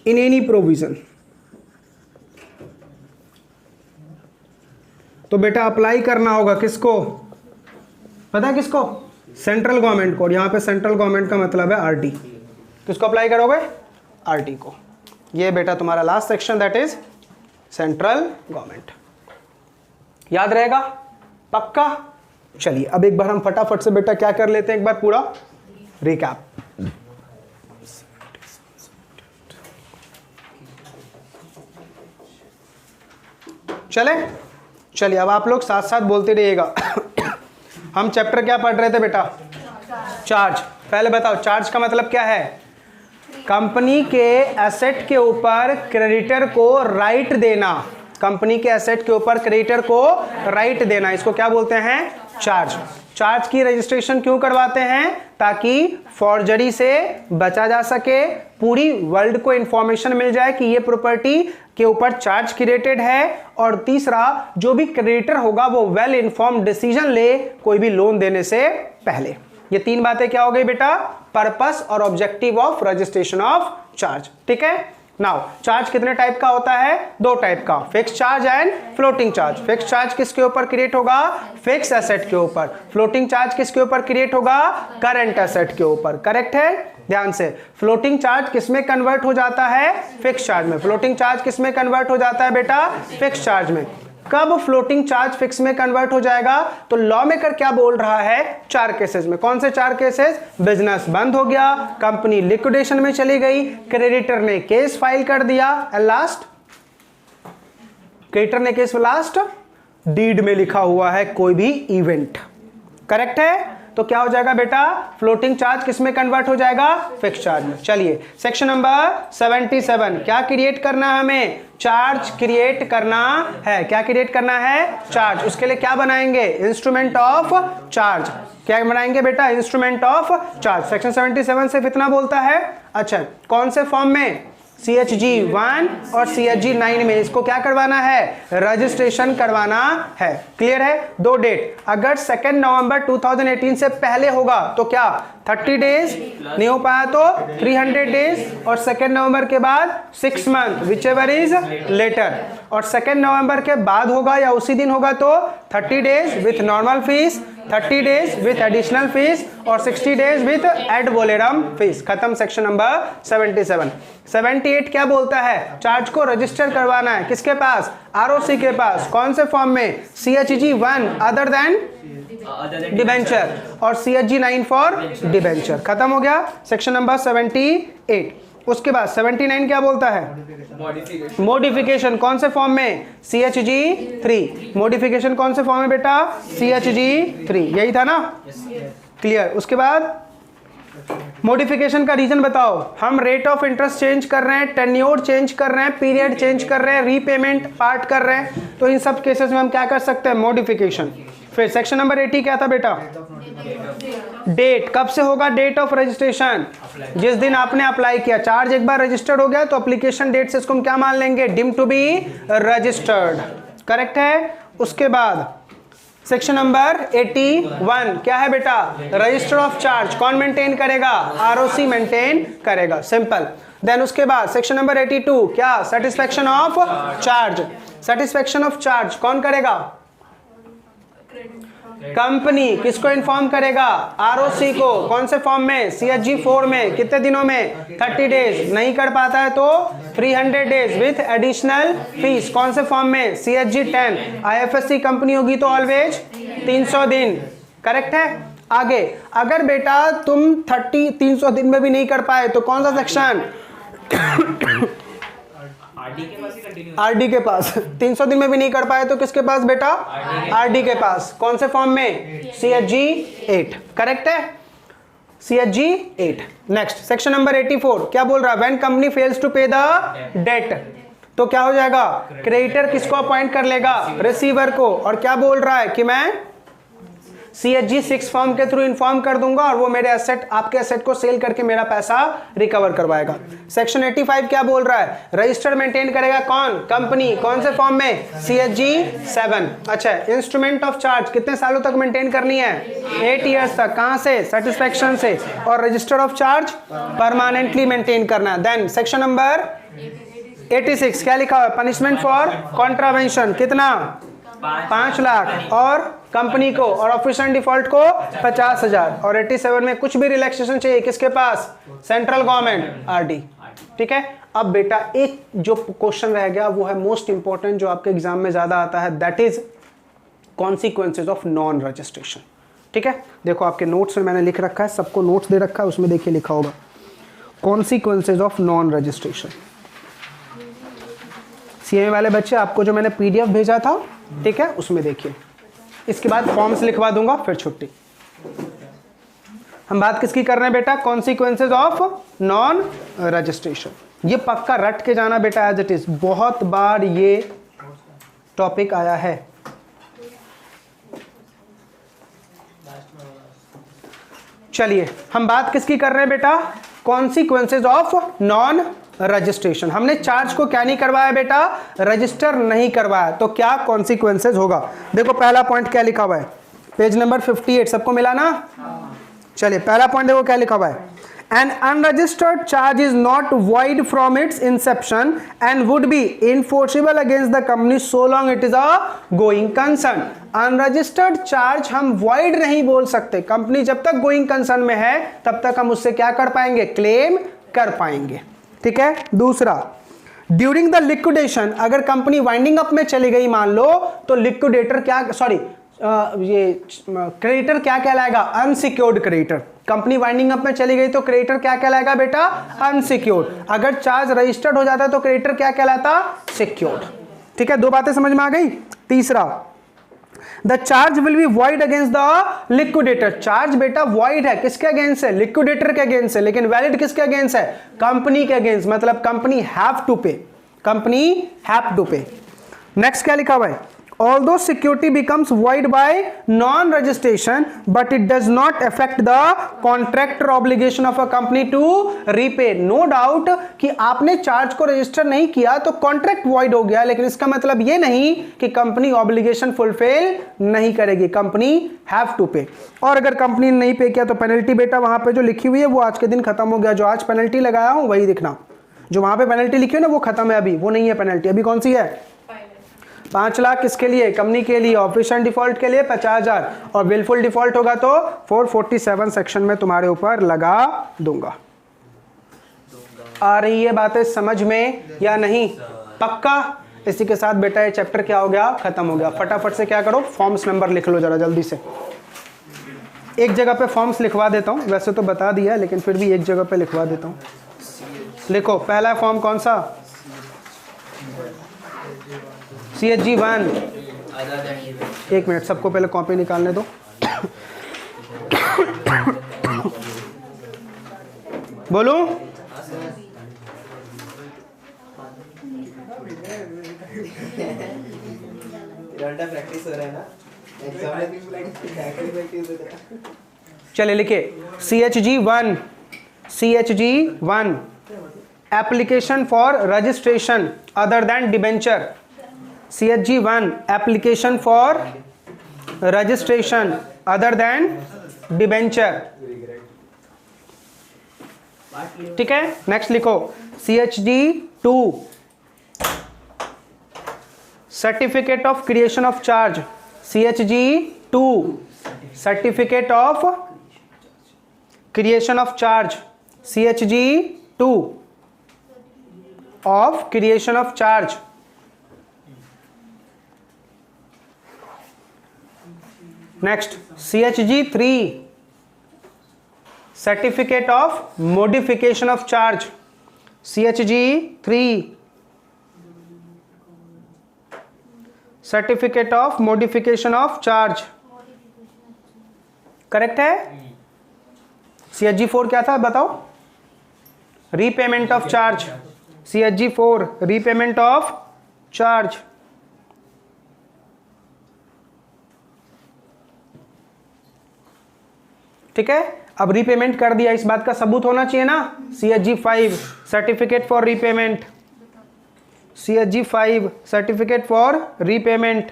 इन एनी प्रोविजन। तो बेटा अप्लाई करना होगा किसको? पता है किसको? सेंट्रल गवर्नमेंट को। और यहां पे सेंट्रल गवर्नमेंट का मतलब है RT। किसको अप्लाई करोगे? RT को। ये बेटा तुम्हारा last section, that is central government. याद रहेगा? पक्का? चलिए अब एक बार हम फटाफट से बेटा क्या कर लेते हैं, एक बार पूरा रिकैप। चलिए अब आप लोग साथ साथ बोलते रहिएगा। हम चैप्टर क्या पढ़ रहे थे बेटा? चार्ज। पहले बताओ चार्ज का मतलब क्या है? कंपनी के एसेट के ऊपर क्रेडिटर को राइट देना। कंपनी के एसेट के ऊपर क्रेडिटर को राइट देना, इसको क्या बोलते हैं? चार्ज। चार्ज की रजिस्ट्रेशन क्यों करवाते हैं? ताकि फॉर्जरी से बचा जा सके, पूरी वर्ल्ड को इंफॉर्मेशन मिल जाए कि ये प्रॉपर्टी के ऊपर चार्ज क्रिएटेड है। और तीसरा, जो भी क्रेडिटर होगा वो वेल इन्फॉर्म्ड डिसीजन ले कोई भी लोन देने से पहले। ये 3 बातें क्या हो गई बेटा? पर्पस और objective of registration of charge. ठीक है, नाउ चार्ज कितने टाइप का होता है? 2 टाइप का, fix charge and floating charge. Fix charge किसके ऊपर क्रिएट होगा? फिक्स एसेट के ऊपर। फ्लोटिंग चार्ज किसके ऊपर क्रिएट होगा? करंट एसेट के ऊपर। करेक्ट है? ध्यान से, फ्लोटिंग चार्ज किसमें कन्वर्ट हो जाता है? फिक्स चार्ज में। फ्लोटिंग चार्ज किसमें कन्वर्ट हो जाता है बेटा? फिक्स चार्ज में। कब फ्लोटिंग चार्ज फिक्स में कन्वर्ट हो जाएगा? तो लॉ मेकर क्या बोल रहा है? 4 केसेस में। कौन से 4 केसेस? बिजनेस बंद हो गया, कंपनी लिक्विडेशन में चली गई, क्रेडिटर ने केस फाइल कर दिया, एंड लास्ट क्रेडिटर ने केस लास्ट डीड में लिखा हुआ है कोई भी इवेंट। करेक्ट है? तो तो क्या हो जाएगा बेटा, फ्लोटिंग चार्ज किस में कन्वर्ट हो जाएगा, फिक्स चार्ज में। चलिए सेक्शन नंबर 77, क्या क्रिएट करना है हमें, चार्ज क्रिएट करना है। क्या क्रिएट करना है, चार्ज। उसके लिए क्या बनाएंगे, इंस्ट्रूमेंट ऑफ चार्ज। क्या बनाएंगे बेटा, इंस्ट्रूमेंट ऑफ चार्ज। सेक्शन 77 से कितना बोलता है, अच्छा कौन से फॉर्म में, CHG1 और CHG9 में इसको क्या करवाना है, रजिस्ट्रेशन करवाना है। क्लियर है। दो डेट, अगर 2 नवंबर 2018 से पहले होगा तो क्या 30 डेज, नहीं हो पाया तो 300 डेज, और 2 नवंबर के बाद 6 month whichever is later, और 2 नवंबर के बाद होगा या उसी दिन होगा तो 30 days with normal fees, 30 days with additional fees और 60 days with add valorem fees. खत्म सेक्शन नंबर 77। 78 क्या बोलता है, चार्ज को रजिस्टर करवाना है किसके पास, ROC के पास। कौन से फॉर्म में, CHG1 अदर देन डिबेंचर और CHG9 फॉर डिबेंचर। खत्म हो गया सेक्शन नंबर 78। उसके बाद 79 क्या बोलता है, मॉडिफिकेशन। कौन से फॉर्म में, CHG3। मॉडिफिकेशन कौन से फॉर्म में बेटा, CHG3, यही था ना, क्लियर। उसके बाद मॉडिफिकेशन का रीजन बताओ। हम रेट ऑफ इंटरेस्ट चेंज कर रहे हैं, टेन्योर चेंज कर रहे हैं, पीरियड चेंज कर रहे हैं, रीपेमेंट पार्ट कर रहे हैं, तो इन सब केसेस में हम क्या कर सकते हैं, मॉडिफिकेशन। फिर सेक्शन नंबर 80 क्या था बेटा, डेट। कब से होगा डेट ऑफ रजिस्ट्रेशन, जिस दिन आपने अप्लाई किया। चार्ज एक बार रजिस्टर्ड हो गया तो एप्लीकेशन डेट से इसको हम क्या मान लेंगे, deem to be registered. Correct है। उसके बाद सेक्शन नंबर 81 क्या है बेटा, रजिस्टर ऑफ चार्ज कौन मेंटेन करेगा, ROC मेंटेन करेगा, सिंपल। देन उसके बाद सेक्शन नंबर 82 क्या, satisfaction of charge. Satisfaction of charge कौन करेगा, कंपनी। किसको इन्फॉर्म करेगा, ROC को। कौन से फॉर्म में, CHG4 में। कितने दिनों में, 30 डेज। नहीं कर पाता है तो 300 डेज विथ एडिशनल फीस। कौन से फॉर्म में, CHG10। IFSC कंपनी होगी तो ऑलवेज 300 दिन। करेक्ट है। आगे अगर बेटा तुम 300 दिन में भी नहीं कर पाए तो कौन सा सेक्शन, RD के पास। 300 दिन में भी नहीं कर पाए तो किसके पास बेटा, RD के पास। कौन से फॉर्म में, CHG8। करेक्ट है, CHG8। नेक्स्ट सेक्शन नंबर 84 क्या बोल रहा है, when company fails to pay the debt, तो क्या हो जाएगा, क्रेडिटर किसको अपॉइंट कर लेगा, रिसीवर को। और क्या बोल रहा है कि मैं CHG6 फॉर्म के थ्रू इन्फॉर्म कर दूंगा और वो मेरे एसेट, आपके एसेट को सेल करके मेरा पैसा रिकवर करवाएगा। सेक्शन 85 क्या बोल रहा है, रजिस्टर मेंटेन करेगा कौन, कंपनी। कौन से फॉर्म में, CHG7। अच्छा, इंस्ट्रूमेंट ऑफ चार्ज कितने सालों तक मेंटेन करनी है, 8 ईयर्स तक। कहां से, सेटिस्फैक्शन से। और register of charge permanently maintain करना है। देन सेक्शन नंबर 86 क्या लिखा है, पनिशमेंट फॉर कॉन्ट्रावेंशन कितना, 5 लाख और कंपनी को, और ऑफिसर डिफॉल्ट को 50,000। और 87 में कुछ भी रिलैक्सेशन चाहिए किसके पास, सेंट्रल गवर्नमेंट, RD। ठीक है। अब बेटा एक जो क्वेश्चन रह गया वो है मोस्ट इंपॉर्टेंट, जो आपके एग्जाम में ज्यादा आता है, that is consequences of non registration. ठीक है, देखो आपके नोट्स में मैंने लिख रखा है, सबको नोट्स दे रखा है, उसमें देखिए लिखा होगा consequences of non registration. CMA वाले बच्चे, आपको जो मैंने PDF भेजा था, ठीक है, उसमें देखिए। इसके बाद फॉर्म्स लिखवा दूंगा, फिर छुट्टी। हम बात किसकी कर रहे हैं बेटा, कॉन्सिक्वेंसेज ऑफ नॉन रजिस्ट्रेशन। ये पक्का रट के जाना बेटा, एज इट इज। बहुत बार ये टॉपिक आया है। चलिए हम बात किसकी कर रहे हैं बेटा, कॉन्सिक्वेंसेज ऑफ नॉन रजिस्ट्रेशन। हमने चार्ज को क्या नहीं करवाया बेटा, रजिस्टर नहीं करवाया, तो क्या कॉन्सिक्वेंसेज होगा। देखो पहला पॉइंट क्या लिखा हुआ है, पेज नंबर 58, सबको मिला ना। चलिए पहला पॉइंट देखो क्या लिखा हुआ है, an unregistered charge is not void from its inception and would be enforceable against the company so long it is a going concern. Unregistered charge हम वॉइड नहीं बोल सकते, कंपनी जब तक गोइंग कंसर्न में है तब तक हम उससे क्या कर पाएंगे, क्लेम कर पाएंगे। ठीक है। दूसरा, ड्यूरिंग द लिक्विडेशन, अगर कंपनी वाइंडिंग अप में चली गई मान लो, तो लिक्विडेटर क्या, सॉरी ये क्रेडिटर क्या कहलाएगा, unsecured creditor. Company winding up में चली गई तो क्रेडिटर क्या कहलाएगा बेटा, अनसिक्योर्ड। अगर चार्ज रजिस्टर्ड हो जाता है तो क्रेडिटर क्या कहलाता, सिक्योर्ड। ठीक है, दो बातें समझ में आ गई। तीसरा, the charge will be void against the liquidator. Charge बेटा वॉइड है, किसके अगेंस्ट है? लिक्विडेटर के अगेंस्ट है, लेकिन वैलिड किसके अगेंस्ट है? कंपनी के अगेंस्ट, मतलब कंपनी हैव टू पे, कंपनी हैव टू पे। नेक्स्ट क्या लिखा हुआ है? Although security becomes void by non-registration, but it does not affect the contractor obligation of a company to repay. No doubt कि आपने चार्ज को रजिस्टर नहीं किया तो कॉन्ट्रैक्ट वॉइड हो गया, लेकिन इसका मतलब ये नहीं कि कंपनी ऑब्लिगेशन फुलफिल नहीं करेगी, कंपनी हैव टू पे। और अगर कंपनी ने नहीं पे किया तो पेनल्टी बेटा वहां पे जो लिखी हुई है वो आज के दिन खत्म हो गया। जो आज पेनल्टी लगाया हूं वही दिखना, जो वहां पे पेनल्टी लिखी है ना वो खत्म है, अभी वो नहीं है पेनल्टी। अभी कौन सी है? 5 लाख किसके लिए? कंपनी के लिए। ऑफिशियल डिफॉल्ट के लिए 50,000, और विलफुल डिफॉल्ट होगा तो 447 सेक्शन में तुम्हारे ऊपर लगा दूंगा। आ रही है बातें समझ में या नहीं? पक्का? इसी के साथ बेटा ये चैप्टर क्या हो गया? खत्म हो गया। फटाफट से क्या करो, फॉर्म्स नंबर लिख लो जरा जल्दी से। एक जगह पे फॉर्म्स लिखवा देता हूँ, वैसे तो बता दिया है लेकिन फिर भी एक जगह पे लिखवा देता हूँ। लिखो, पहला फॉर्म कौन सा? CHG 1। एक मिनट, सबको पहले कॉपी निकालने दो। बोलो। प्रैक्टिस हो रहा है ना, चले लिखे CHG 1। CHG 1 application for registration other than debenture. CHG 1 application for registration other than debenture। ठीक है, नेक्स्ट लिखो CHG 2 certificate of creation of charge. CHG 2 certificate of creation of charge. CHG 2 of creation of charge. Next CHG 3 certificate of modification of charge. CHG 3 certificate of modification of charge. Correct है? CHG 4 क्या था बताओ? Repayment of charge. CHG 4 repayment of charge. ठीक है, अब repayment कर दिया, इस बात का सबूत होना चाहिए ना। CHG 5 certificate for repayment. CHG 5 certificate for repayment.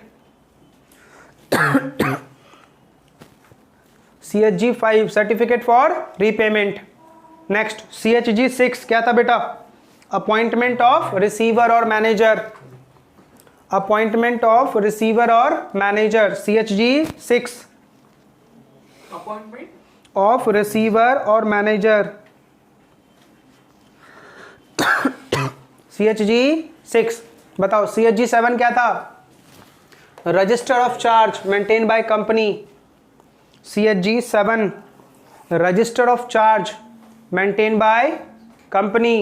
CHG 5 certificate for repayment. Next CHG 6 क्या था बेटा? अपॉइंटमेंट ऑफ रिसीवर और मैनेजर। अपॉइंटमेंट ऑफ रिसीवर और manager. CHG 6 appointment of receiver और मैनेजर। CHG 6 बताओ। CHG 7 क्या था? Register of charge maintain by company. CHG 7 register of charge maintain by company.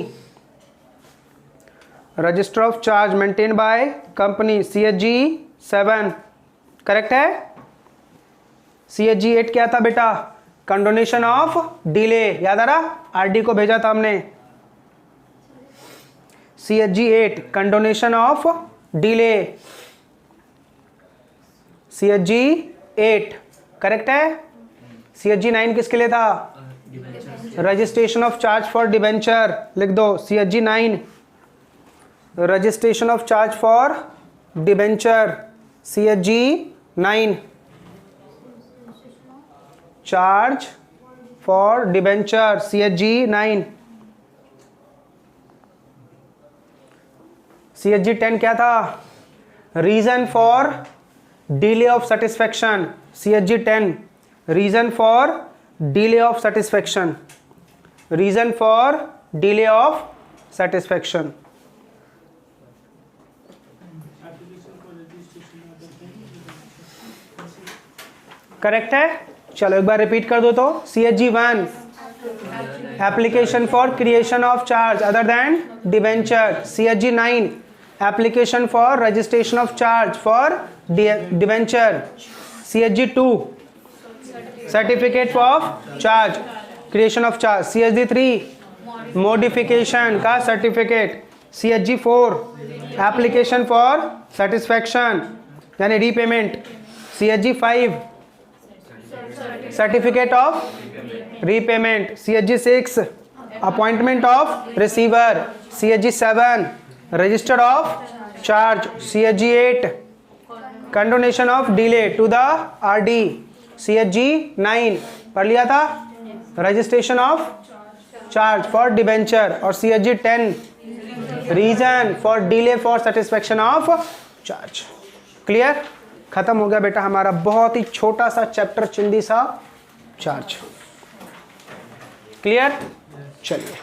Register of charge maintain by company. CHG 7 correct है। CHG 8 क्या था बेटा? Condonation of delay. याद आ रहा? RD को भेजा था हमने। CHG 8 condonation of delay. CHG 8 correct है। CHG 9 किसके लिए था? Registration of charge for debenture. लिख दो CHG 9 registration of charge for debenture. CHG 9 charge for debenture. CHG 9। CHG 10 क्या था? Reason for delay of satisfaction. CHG 10 reason for delay of satisfaction. Reason for delay of satisfaction. Correct है। चलो एक बार repeat कर दो तो। CHG 1 application for creation of charge other than debenture. CHG 9 application for registration of charge for debenture, CHG 2 certificate of charge, creation of charge, CHG 3 modification का certificate, CHG 4 application for satisfaction यानी repayment, CHG 5 certificate of repayment, CHG 6 appointment of receiver, CHG 7 register of charge, CHG 8 condonation of delay to the RD, CHG 9 पढ़ लिया था, registration of charge for debenture, और CHG 10 reason for delay for satisfaction of charge. Clear? खत्म हो गया बेटा हमारा बहुत ही छोटा सा चैप्टर चिंदी सा चार्ज। क्लियर? चलिए